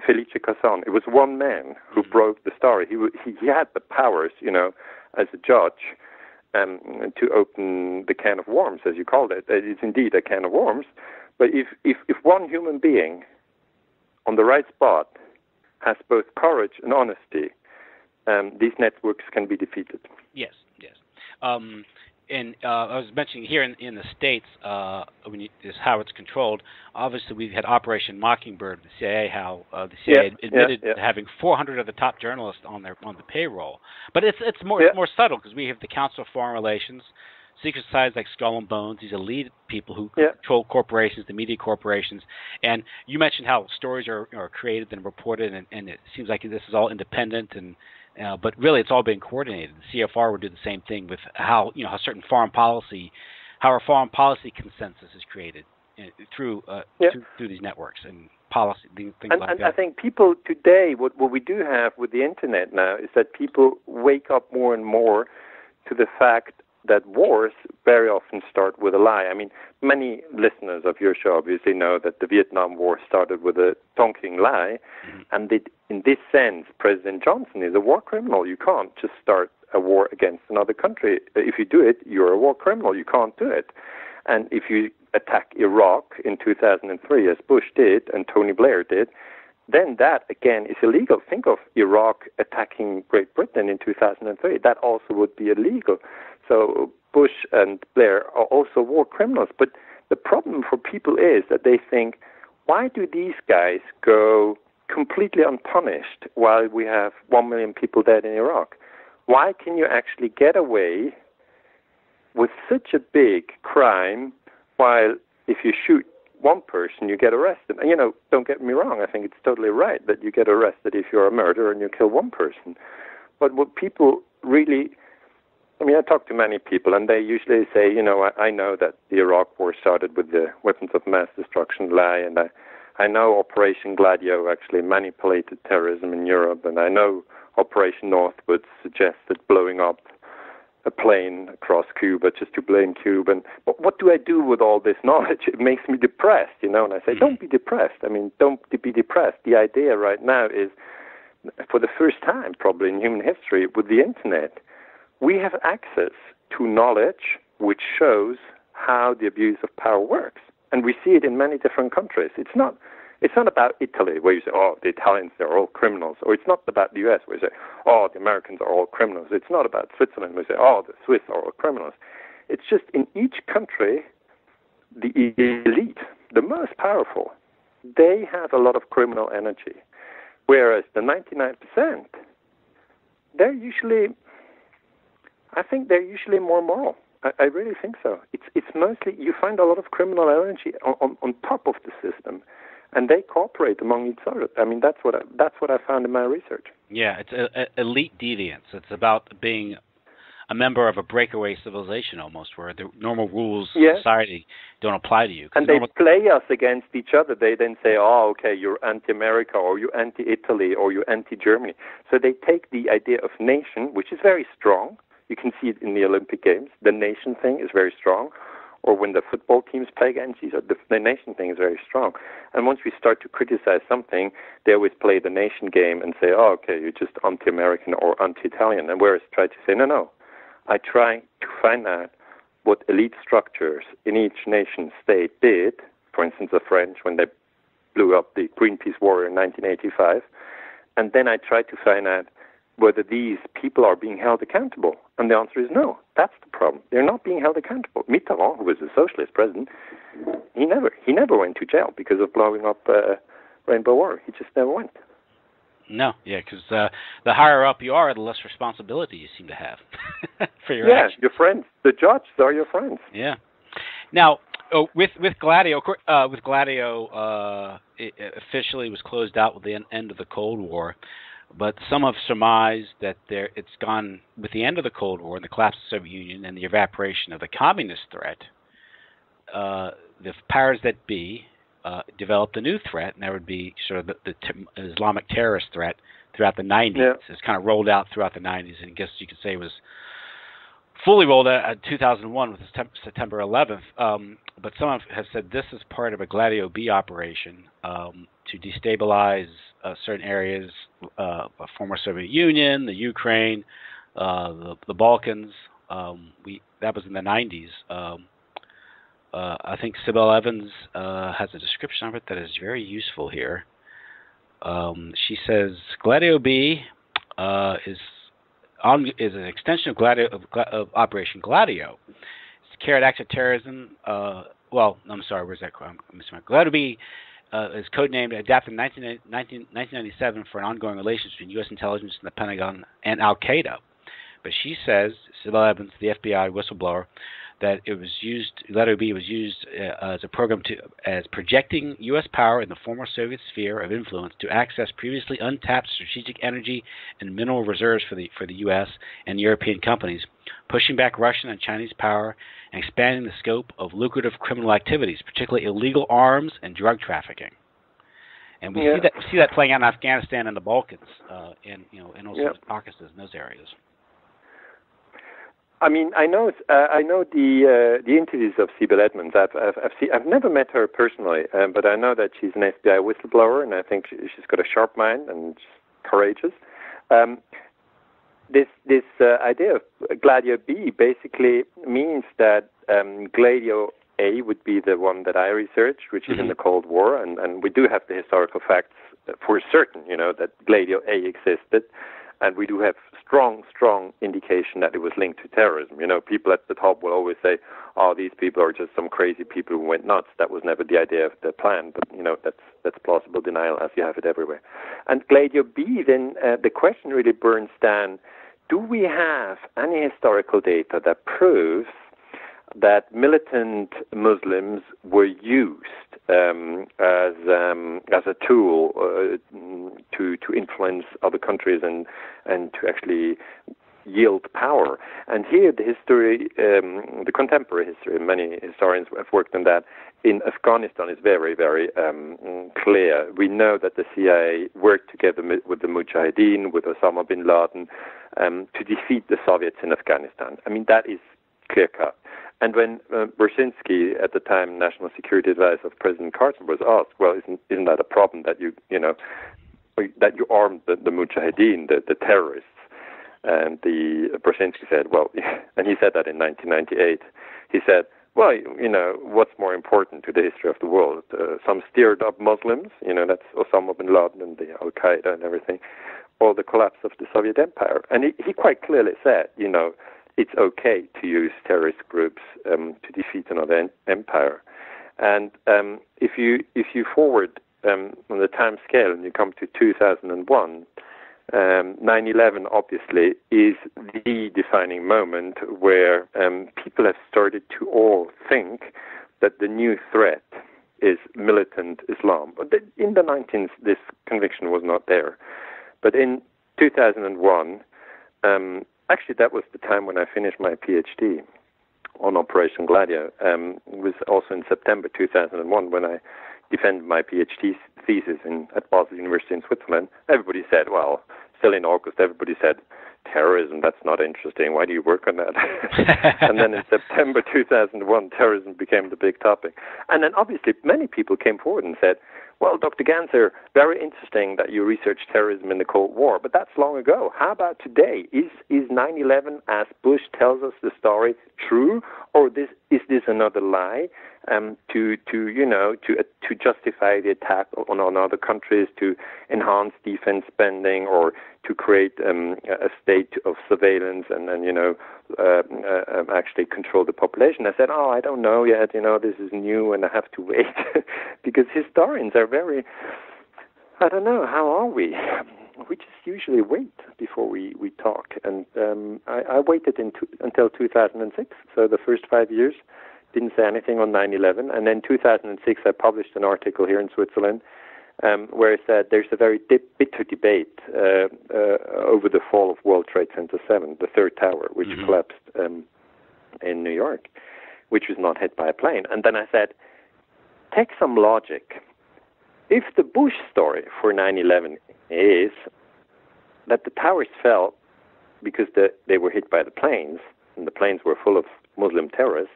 Felice Casson. It was one man who broke the story. He had the powers, as a judge, to open the can of worms, as you called it. It's indeed a can of worms. But if one human being on the right spot has both courage and honesty, these networks can be defeated. Yes. And I was mentioning here in the States, is how it's controlled. Obviously, we've had Operation Mockingbird, the CIA, how the CIA admitted to having 400 of the top journalists on the payroll. But it's more subtle, because we have the Council of Foreign Relations, secret societies like Skull and Bones, these elite people who control corporations, the media corporations. And you mentioned how stories are created and reported, and it seems like this is all independent, but really it's all being coordinated. The CFR would do the same thing with how our foreign policy consensus is created through these networks and policy things like that. And I think people today, what we do have with the internet now is that people wake up more and more to the fact that wars very often start with a lie. I mean, many listeners of your show obviously know that the Vietnam War started with a Tonking lie, and in this sense, President Johnson is a war criminal. You can't just start a war against another country. If you do it, you're a war criminal. You can't do it. And if you attack Iraq in 2003, as Bush did and Tony Blair did, then that, again, is illegal. Think of Iraq attacking Great Britain in 2003. That also would be illegal. So Bush and Blair are also war criminals. But the problem for people is that they think, why do these guys go completely unpunished while we have 1 million people dead in Iraq? Why can you actually get away with such a big crime while if you shoot one person, you get arrested? And, don't get me wrong, I think it's totally right that you get arrested if you're a murderer and you kill one person. But what people really, I talk to many people, and they usually say, I know that the Iraq War started with the weapons of mass destruction lie, and I know Operation GLADIO actually manipulated terrorism in Europe, and I know Operation Northwood suggested blowing up a plane across Cuba just to blame Cuba. But what do I do with all this knowledge? It makes me depressed, and I say, don't be depressed. Don't be depressed. The idea right now is, for the first time probably in human history with the internet, we have access to knowledge which shows how the abuse of power works. And we see it in many different countries. It's not about Italy, where you say, oh, the Italians, they're all criminals. Or it's not about the US, where you say, oh, the Americans are all criminals. It's not about Switzerland, where you say, oh, the Swiss are all criminals. It's just in each country, the elite, the most powerful, they have a lot of criminal energy. Whereas the 99%, they're usually more moral. I really think so. It's mostly, you find a lot of criminal energy on top of the system, and they cooperate among each other. That's what I found in my research. Yeah, it's elite deviance. It's about being a member of a breakaway civilization almost, where the normal rules of society don't apply to you. And they play us against each other. They then say, oh, okay, you're anti-America, or you're anti-Italy, or you're anti-Germany. So they take the idea of nation, which is very strong. You can see it in the Olympic Games. The nation thing is very strong. Or when the football teams play against each other, the nation thing is very strong. And once we start to criticize something, they always play the nation game and say, oh, okay, you're just anti-American or anti-Italian. And whereas try to say, no. I try to find out what elite structures in each nation state did. For instance, the French, when they blew up the Greenpeace war in 1985. And then I try to find out whether these people are being held accountable. And the answer is no. That's the problem. They're not being held accountable. Mitterrand, who was a socialist president, he never went to jail because of blowing up Rainbow War. He just never went. No, yeah, because the higher up you are, the less responsibility you seem to have for your actions. Your friends. The judges are your friends. Yeah. Now, with GLADIO, it officially was closed out with the end of the Cold War. But some have surmised that it's gone with the end of the Cold War and the collapse of the Soviet Union and the evaporation of the communist threat. The powers that be developed a new threat, and that would be sort of the Islamic terrorist threat throughout the 90s. Yeah. It's kind of rolled out throughout the 90s, and I guess you could say it was fully rolled out in 2001 with September 11th. But some have said this is part of a GLADIO B operation to destabilize certain areas, former Soviet Union, the Ukraine, the Balkans. That was in the 90s. I think Sybil Evans has a description of it that is very useful here. She says GLADIO B is an extension of Operation GLADIO. It's to carry out acts of terrorism. I'm sorry, where's that? GLADIO B is codenamed, adapted in 1997 for an ongoing relationship between U.S. intelligence and the Pentagon and Al-Qaeda. But she says, Sybil Evans, the FBI whistleblower, that GLADIO B was used as a program as projecting U.S. power in the former Soviet sphere of influence to access previously untapped strategic energy and mineral reserves for the U.S. and European companies, pushing back Russian and Chinese power and expanding the scope of lucrative criminal activities, particularly illegal arms and drug trafficking. And we see that playing out in Afghanistan and the Balkans, and also Caucasus and those areas. I mean, I know the interviews of Sibyl Edmonds. I've never met her personally, but I know that she's an FBI whistleblower, and I think she's got a sharp mind and she's courageous. This idea of Gladio B basically means that Gladio A would be the one that I researched, which is in the Cold War, and we do have the historical facts for certain, that Gladio A existed. And we do have strong indication that it was linked to terrorism. People at the top will always say, "Oh, these people are just some crazy people who went nuts." That was never the idea of the plan, but that's plausible denial, as you have it everywhere. And Gladio B, then the question really burns down: do we have any historical data that proves that militant Muslims were used as a tool to influence other countries and to actually yield power? And here the history, the contemporary history, many historians have worked on that, in Afghanistan is very, very clear. We know that the CIA worked together with the Mujahideen, with Osama bin Laden, to defeat the Soviets in Afghanistan. I mean, that is clear-cut. And when Brzezinski, at the time National Security Advisor of President Carter, was asked, "Well, isn't that a problem that you armed the Mujahideen, the terrorists?" And Brzezinski said, "Well," and he said that in 1998. He said, "Well, what's more important to the history of the world? Some stirred-up Muslims, that's Osama bin Laden and the Al Qaeda and everything, or the collapse of the Soviet Empire?" And he quite clearly said, it's okay to use terrorist groups to defeat another empire. And if you forward on the time scale and you come to 2001, 9/11 obviously is the defining moment where people have started to all think that the new threat is militant Islam. But in the 19th, this conviction was not there. But in 2001, actually, that was the time when I finished my PhD on Operation Gladio. It was also in September 2001 when I defended my PhD thesis at Basel University in Switzerland. Everybody said, well, still in August, everybody said, terrorism, that's not interesting. Why do you work on that? And then in September 2001, terrorism became the big topic. And then obviously many people came forward and said, well, Dr. Ganser, very interesting that you researched terrorism in the Cold War, but that's long ago. How about today? Is 9/11, as Bush tells us the story, true, or is this another lie to justify the attack on other countries, to enhance defense spending, or to create a state of surveillance and actually control the population? I said, I don't know yet. This is new, and I have to wait because historians are very. I don't know. How are we? We just usually wait before we talk, and I waited until 2006. So the first 5 years didn't say anything on 9/11, and then 2006 I published an article here in Switzerland where I said there's a very bitter debate over the fall of World Trade Center 7, the third tower, which collapsed in New York, which was not hit by a plane. And then I said, take some logic. If the Bush story for 9/11 is that the towers fell because they were hit by the planes, and the planes were full of Muslim terrorists,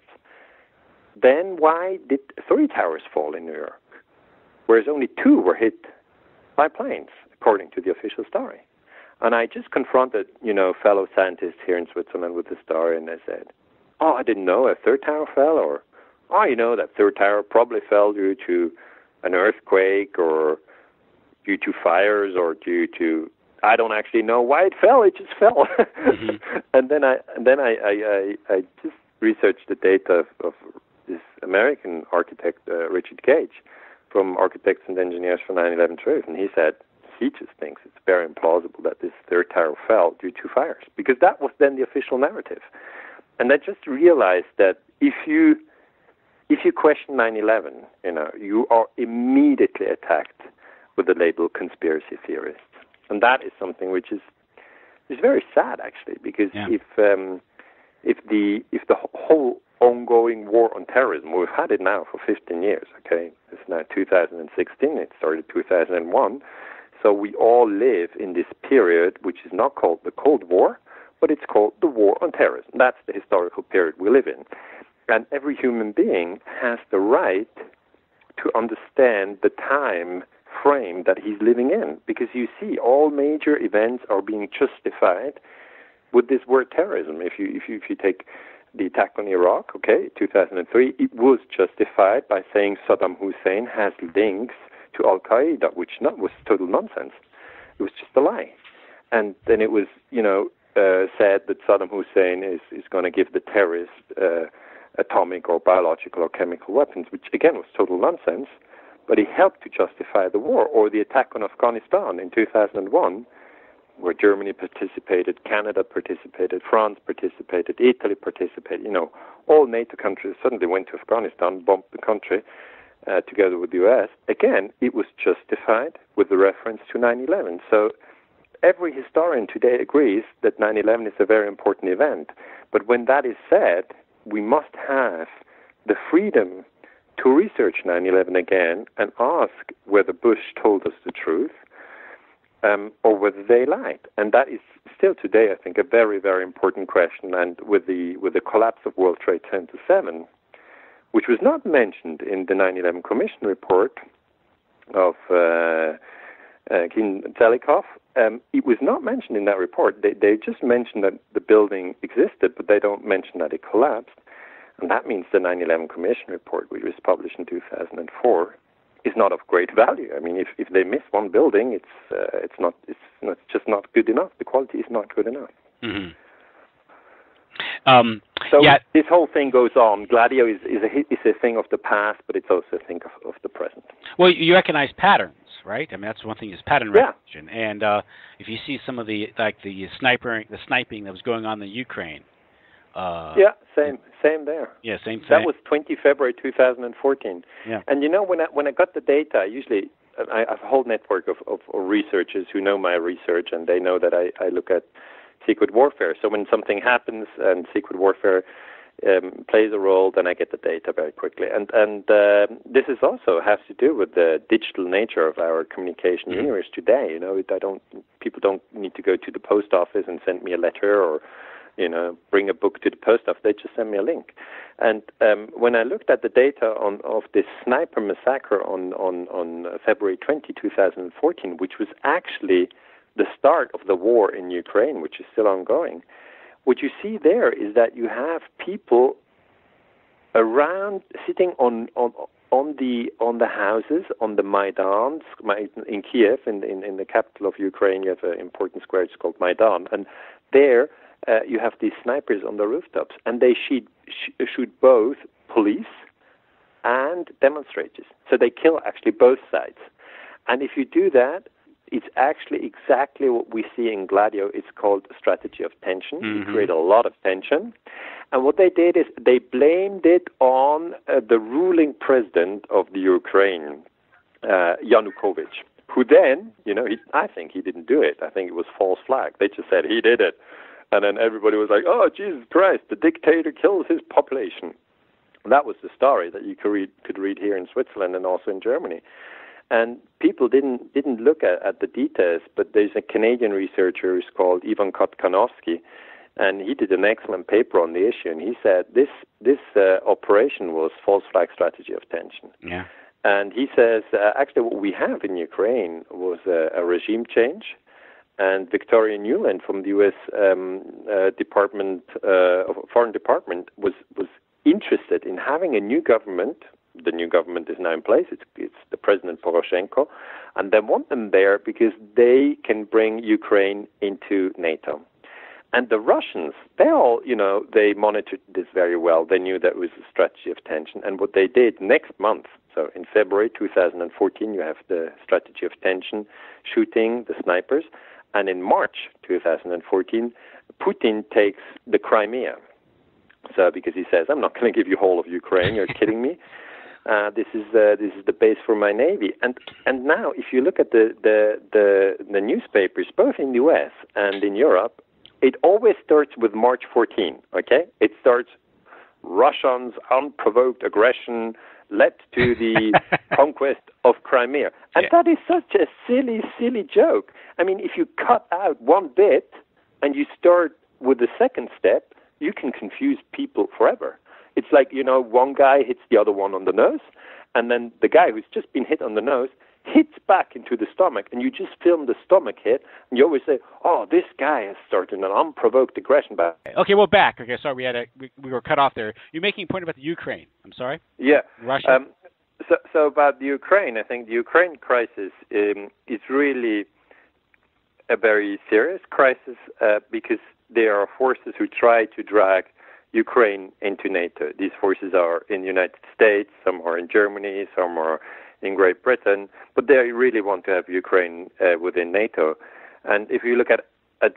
then why did 3 towers fall in New York, whereas only 2 were hit by planes, according to the official story? And I just confronted, fellow scientists here in Switzerland with the story, and they said, I didn't know a 3rd tower fell, or, that 3rd tower probably fell due to an earthquake or due to fires or due to, I don't actually know why it fell, it just fell. And then I just researched the data of this American architect, Richard Gage, from Architects and Engineers for 9/11 Truth, and he said he just thinks it's very implausible that this 3rd tower fell due to fires, because that was then the official narrative. And I just realized that if you question 9/11, you are immediately attacked with the label conspiracy theorists, and that is something which is very sad, actually, because if the whole ongoing war on terrorism, we've had it now for 15 years. Okay, it's now 2016. It started 2001. So we all live in this period, which is not called the Cold War, but it's called the War on Terrorism. That's the historical period we live in. And every human being has the right to understand the time frame that he's living in, because you see all major events are being justified with this word terrorism. If you take the attack on Iraq, 2003, it was justified by saying Saddam Hussein has links to Al-Qaeda, which was total nonsense. It was just a lie. And then it was, said that Saddam Hussein is going to give the terrorists atomic or biological or chemical weapons, which again was total nonsense, but he helped to justify the war. Or the attack on Afghanistan in 2001, where Germany participated, Canada participated, France participated, Italy participated. All NATO countries suddenly went to Afghanistan, bombed the country together with the US. Again, it was justified with the reference to 9/11. So every historian today agrees that 9/11 is a very important event. But when that is said, we must have the freedom to research 9/11 again and ask whether Bush told us the truth or whether they lied. And that is still today, I think, a very, very important question. And with the collapse of World Trade Center 7, which was not mentioned in the 9/11 Commission report of Zelikoff, it was not mentioned in that report. They just mentioned that the building existed, but they don't mention that it collapsed. And that means the 9/11 Commission report, which was published in 2004, is not of great value. I mean, if they miss one building, it's just not good enough. The quality is not good enough. Mm-hmm. This whole thing goes on. GLADIO is a thing of the past, but it's also a thing of the present. Well, you recognize patterns, right? I mean, that's one thing is pattern recognition. And if you see some of the sniping that was going on in the Ukraine. Same there. Yeah, same thing. That was 20 February 2014. Yeah. And when I got the data, usually I have a whole network of researchers who know my research, and they know that I look at secret warfare. So when something happens and secret warfare plays a role, then I get the data very quickly. And this is also has to do with the digital nature of our communication universe today. People don't need to go to the post office and send me a letter or bring a book to the post office. They just send me a link. And when I looked at the data of this sniper massacre on February 20, 2014, which was actually the start of the war in Ukraine, which is still ongoing, what you see there is that you have people around sitting on the houses, on the Maidans in Kiev, in the capital of Ukraine. You have an important square. It's called Maidan, and there you have these snipers on the rooftops, and they shoot both police and demonstrators. So they kill actually both sides. And if you do that, it's actually exactly what we see in GLADIO. It's called a strategy of tension. You create a lot of tension. And what they did is they blamed it on the ruling president of the Ukraine, Yanukovych, who then, I think he didn't do it. I think it was false flag. They just said he did it. And then everybody was like, oh, Jesus Christ, the dictator kills his population. And that was the story that you could read here in Switzerland and also in Germany. And people didn't look at the details, but there's a Canadian researcher who's called Ivan Kotkanovsky, and he did an excellent paper on the issue, and he said this operation was false flag strategy of tension. Yeah. And he says, actually what we have in Ukraine was a regime change, and Victoria Nuland from the U.S. Foreign Department was interested in having a new government. The new government is now in place. It's the President Poroshenko, and they want them there because they can bring Ukraine into NATO. And the Russians, they monitored this very well. They knew that it was a strategy of tension. And what they did next month, so in February 2014, you have the strategy of tension, shooting the snipers. And in March 2014, Putin takes the Crimea. So because he says, I'm not going to give you whole of Ukraine, you're kidding me. This is the base for my navy, and now if you look at the newspapers, both in the U.S. and in Europe, it always starts with March 14. Okay, it starts Russians' unprovoked aggression led to the conquest of Crimea, and that is such a silly joke. I mean, if you cut out one bit and you start with the second step, you can confuse people forever. It's like, one guy hits the other one on the nose, and then the guy who's just been hit on the nose hits back into the stomach, and you just film the stomach hit, and you always say, oh, this guy has started an unprovoked aggression back. Okay, well, back. Okay, sorry, we were cut off there. You're making a point about the Ukraine. I'm sorry? Yeah. Russia? So about the Ukraine, I think the Ukraine crisis is really a very serious crisis because there are forces who try to drag Ukraine into NATO. These forces are in the United States, some are in Germany, some are in Great Britain, but they really want to have Ukraine within NATO. And if you look at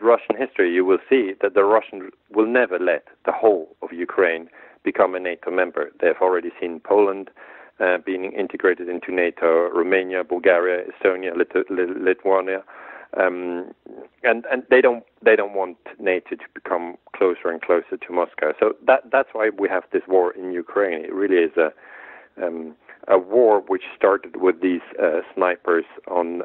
Russian history, you will see that the Russians will never let the whole of Ukraine become a NATO member. They've already seen Poland being integrated into NATO, Romania, Bulgaria, Estonia, Lithuania, and they don't want NATO to become closer and closer to Moscow. So that's why we have this war in Ukraine. It really is a war which started with these snipers on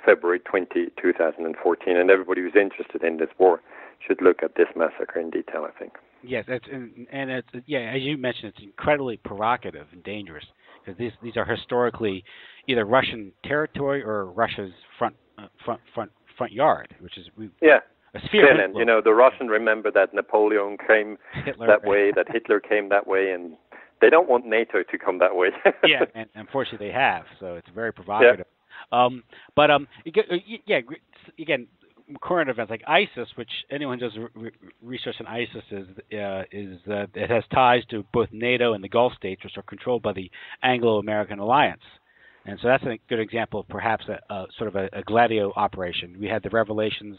February 20, 2014, and everybody who's interested in this war should look at this massacre in detail, I think. Yes, it's as you mentioned, it's incredibly provocative and dangerous because these are historically either Russian territory or Russia's front yard, which is a sphere. And the Russians remember that Napoleon came that way, that Hitler came that way, and they don't want NATO to come that way. Yeah, and unfortunately they have, so it's very provocative. Yeah. Again, current events like ISIS, which anyone who does research on ISIS is that it has ties to both NATO and the Gulf states, which are controlled by the Anglo-American alliance. And so that's a good example of perhaps a sort of a GLADIO operation. We had the revelations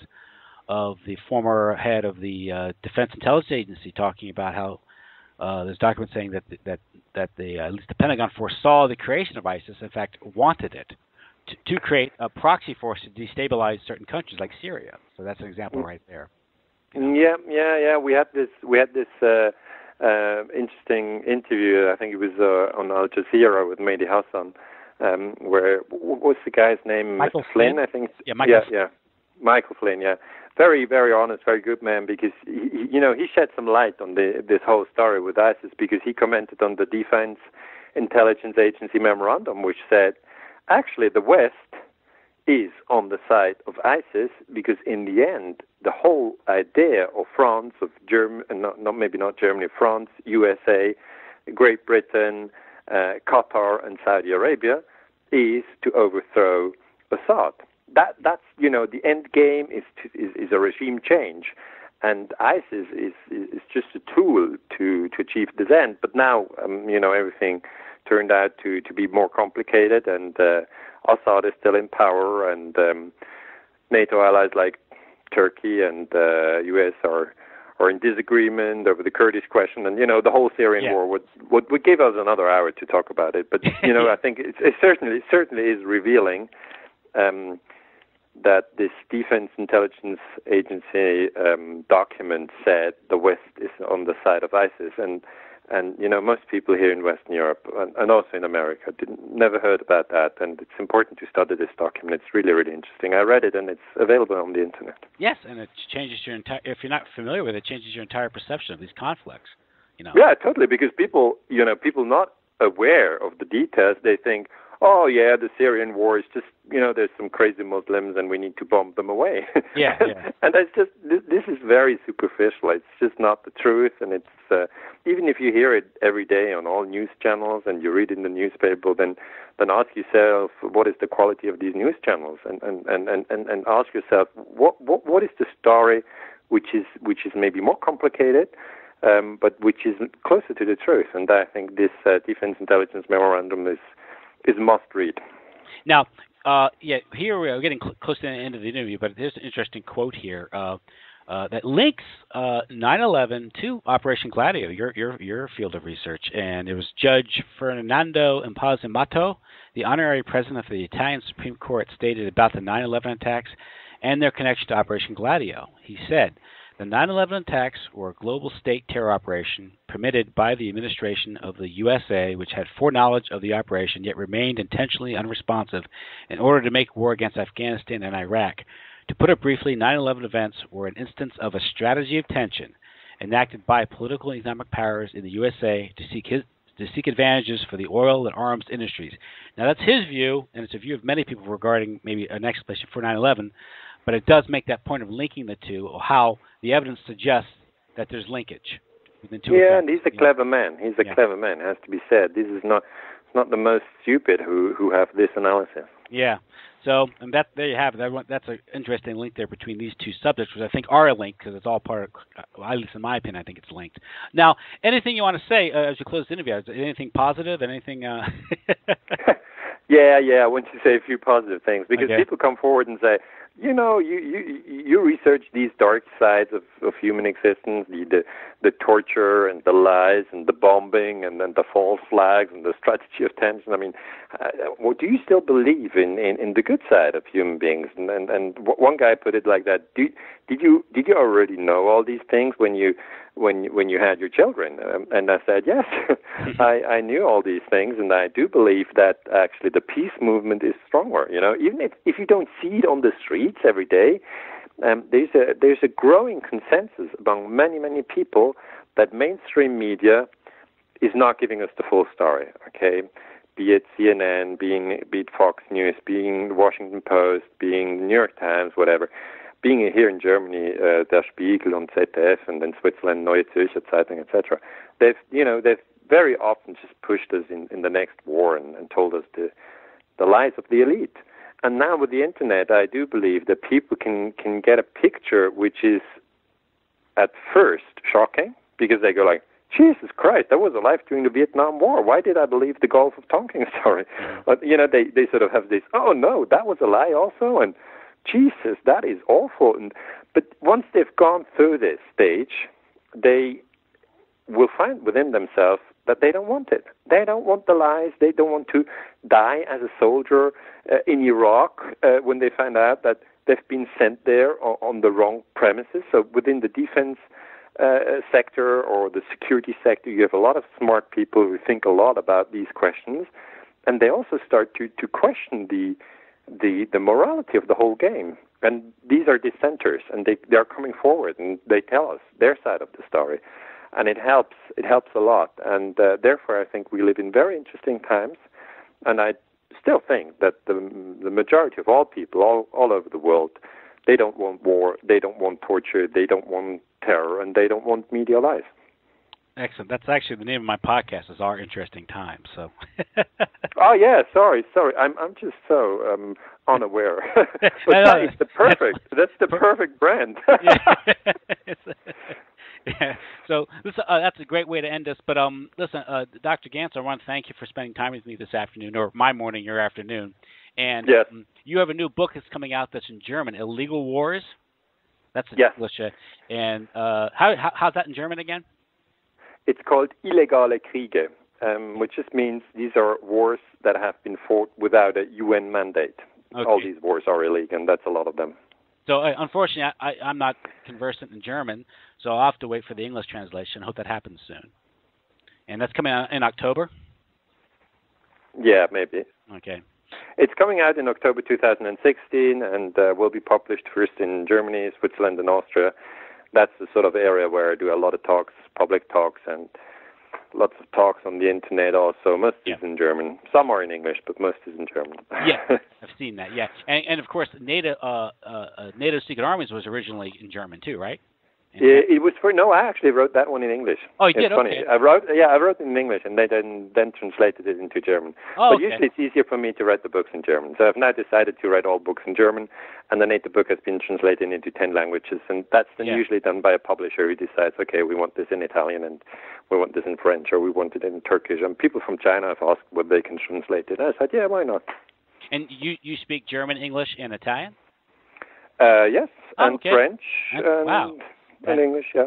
of the former head of the Defense Intelligence Agency talking about how there's documents saying that at least the Pentagon foresaw the creation of ISIS, in fact wanted it, to create a proxy force to destabilize certain countries like Syria. So that's an example right there. Yeah. We had this interesting interview. I think it was on Al Jazeera with Mehdi Hassan, where what was the guy's name? Michael Flynn, I think. Yeah, Michael. Yeah. Michael Flynn. Yeah. Very, very honest, very good man, because he shed some light on this whole story with ISIS, because he commented on the Defense Intelligence Agency memorandum, which said, actually, the West is on the side of ISIS because, in the end, the whole idea of France, of Germany, not Germany, France, USA, Great Britain, Qatar, and Saudi Arabia, is to overthrow Assad. That's the end game is a regime change, and ISIS is just a tool to achieve this end. But now, everything turned out to be more complicated, and Assad is still in power, and NATO allies like Turkey and US are in disagreement over the Kurdish question, and the whole Syrian war would give us another hour to talk about it. But I think it certainly is revealing that this Defense Intelligence Agency document said the West is on the side of ISIS, and most people here in Western Europe and also in America never heard about that, and it's important to study this document. It's really, really interesting. I read it, and it's available on the internet. Yes, and it changes your entire. If you're not familiar with it, changes your entire perception of these conflicts. Yeah, totally. Because people not aware of the details, they think, oh yeah, the Syrian war is just there's some crazy Muslims and we need to bomb them away. Yeah. And that's just this is very superficial. It's just not the truth, and it's even if you hear it every day on all news channels and you read in the newspaper, then ask yourself, what is the quality of these news channels, and ask yourself what is the story which is maybe more complicated, but which is closer to the truth. And I think this Defense Intelligence Memorandum is must read. Now, here we are getting close to the end of the interview, but there's an interesting quote here that links 9/11 to Operation Gladio, your field of research. And it was Judge Fernando Impazimato, the honorary president of the Italian Supreme Court, stated about the 9/11 attacks and their connection to Operation Gladio. He said, the 9/11 attacks were a global state terror operation permitted by the administration of the USA, which had foreknowledge of the operation yet remained intentionally unresponsive in order to make war against Afghanistan and Iraq, To put it briefly, 9/11 events were an instance of a strategy of tension enacted by political and economic powers in the USA to seek advantages for the oil and arms industries. Now, that's his view, and it's a view of many people regarding maybe an explanation for 9/11, but it does make that point of linking the two, or how the evidence suggests that there's linkage between the two. Yeah, and he's a clever man. He's a clever man, it has to be said. This is not the most stupid who have this analysis. Yeah. So, and there you have it. That's an interesting link there between these two subjects, which I think are linked because it's all part of, at least in my opinion, I think it's linked. Now, anything you want to say as you close the interview? Is there anything positive? Anything? Yeah, I want to say a few positive things because people come forward and say, you research these dark sides of human existence, the torture and the lies and the bombing and then the false flags and the strategy of tension. I mean, do you still believe in the good side of human beings? And one guy put it like that: Did you already know all these things when you had your children? And I said, yes, I knew all these things, and I do believe that actually the peace movement is stronger. Even if you don't see it on the streets every day, there's a growing consensus among many people that mainstream media is not giving us the full story. Okay, be it CNN, be it Fox News, being the Washington Post, being the New York Times, whatever. Being here in Germany, Der Spiegel and ZDF, and then Switzerland, Neue Zürcher Zeitung, etc. They've very often just pushed us in the next war and told us the lies of the elite. And now with the internet, I do believe that people can get a picture which is at first shocking because they go like, Jesus Christ, I was alive during the Vietnam War. Why did I believe the Gulf of Tonking story? But they sort of have this, oh no, that was a lie also, and Jesus, that is awful. But once they've gone through this stage, they will find within themselves that they don't want it. They don't want the lies. They don't want to die as a soldier in Iraq when they find out that they've been sent there on the wrong premises. So within the defense sector or the security sector, you have a lot of smart people who think a lot about these questions, and they also start to question the morality of the whole game. And these are dissenters, and they are coming forward, and they tell us their side of the story. And it helps a lot. And therefore, I think we live in very interesting times. And I still think that the majority of all people all over the world, they don't want war, they don't want torture, they don't want terror, and they don't want media lies. Excellent. That's actually the name of my podcast, is Our Interesting Times. So. Oh yeah, sorry. I'm just so unaware. But that's the perfect brand. Yeah. So that's a great way to end this. But listen, Dr. Ganser, I want to thank you for spending time with me this afternoon, or my morning, your afternoon. And yes. You have a new book that's coming out that's in German, Illegal Wars. That's in English. And how's that in German again? It's called Illegale Kriege, which just means these are wars that have been fought without a UN mandate. Okay. All these wars are illegal, and that's a lot of them. So, unfortunately, I'm not conversant in German, so I'll have to wait for the English translation. I hope that happens soon. And that's coming out in October? Yeah, maybe. Okay. It's coming out in October 2016 and will be published first in Germany, Switzerland, and Austria. That's the sort of area where I do a lot of talks, public talks, and lots of talks on the internet also. Most is in German. Some are in English, but most is in German. Yeah, I've seen that, yeah. And of course, NATO Secret Armies was originally in German too, right? It was I actually wrote that one in English. Oh, you did? It's funny. Okay. I wrote it in English, and they then translated it into German. Oh, but usually it's easier for me to write the books in German. So I've now decided to write all books in German, and the NATO book has been translated into 10 languages, and that's then usually done by a publisher who decides, okay, we want this in Italian, and we want this in French, or we want it in Turkish. And people from China have asked whether they can translate it. I said, yeah, why not? And you speak German, English, and Italian? Yes, and French. Wow. And English, yeah.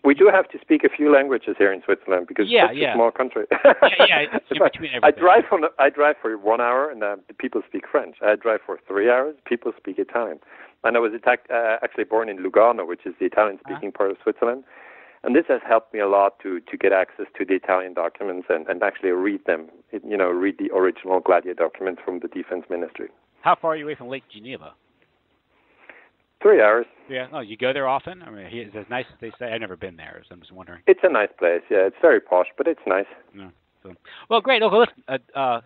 We do have to speak a few languages here in Switzerland because it's a small country. I drive for 1 hour, and the people speak French. I drive for 3 hours, people speak Italian. And I was actually born in Lugano, which is the Italian-speaking part of Switzerland. And this has helped me a lot to get access to the Italian documents and actually read them, read the original GLADIO documents from the Defense Ministry. How far are you away from Lake Geneva? 3 hours. Yeah. Oh, you go there often? I mean, is it nice? They say I've never been there, so I'm just wondering. It's a nice place. Yeah, it's very posh, but it's nice. Yeah. So, well, great. Okay, listen,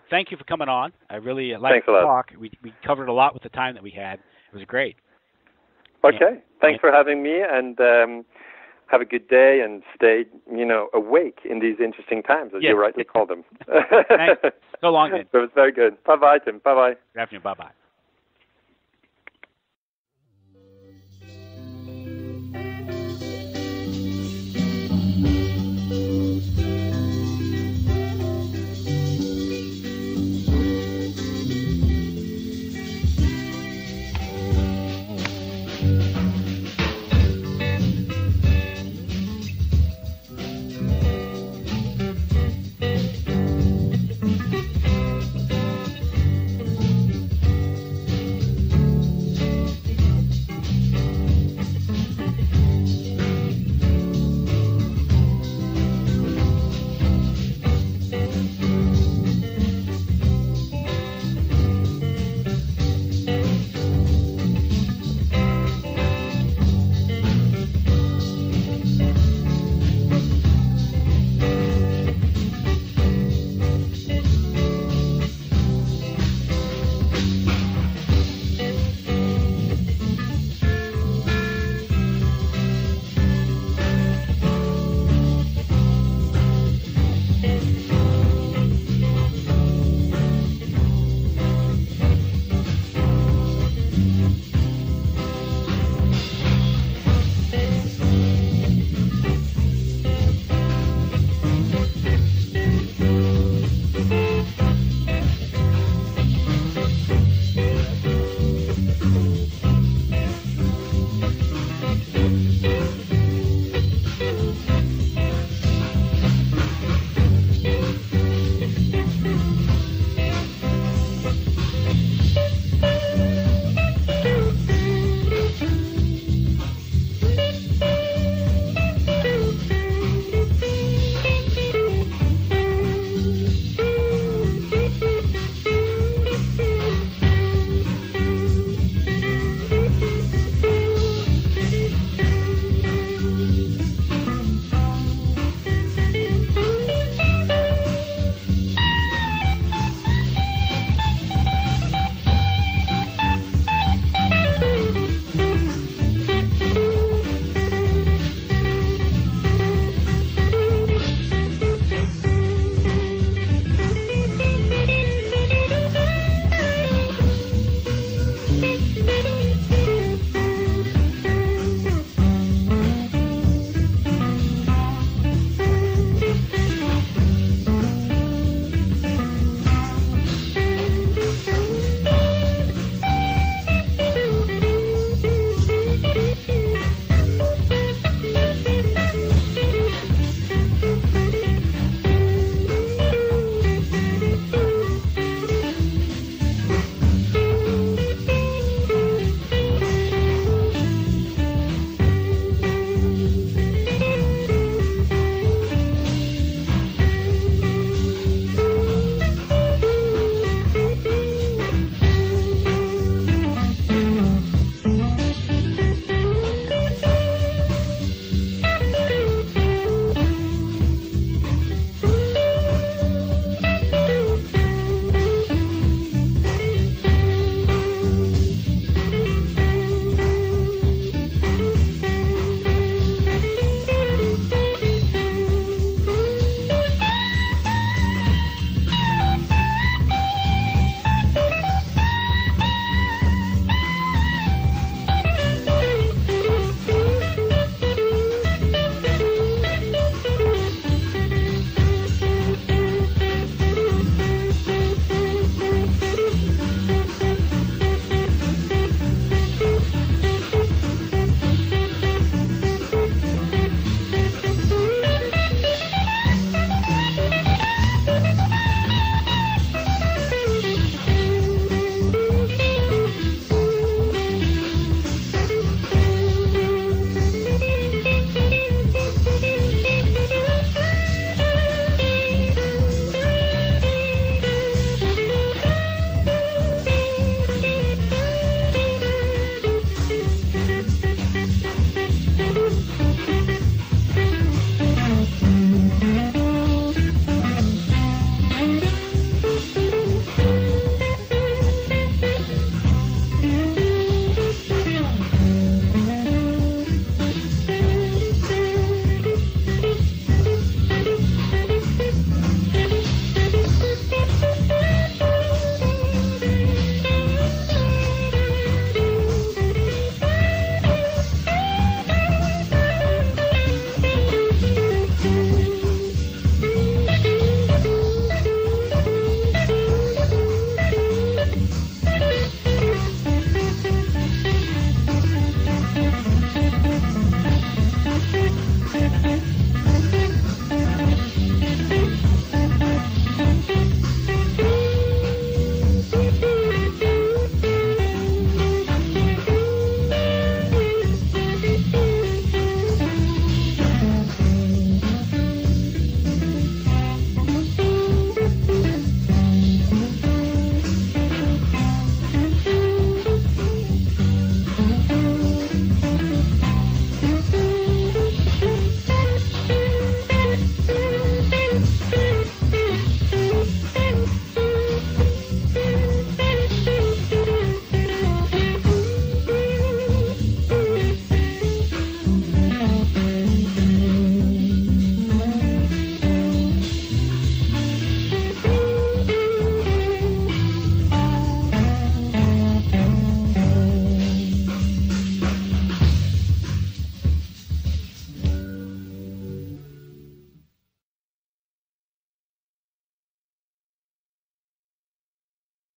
thank you for coming on. I really liked the talk. We covered a lot with the time that we had. It was great. Okay. Thanks for having me, and have a good day, and stay, awake in these interesting times, as you rightly call them. Thanks. So long, then. So it's very good. Bye-bye, Tim. Bye-bye. Good afternoon. Bye-bye.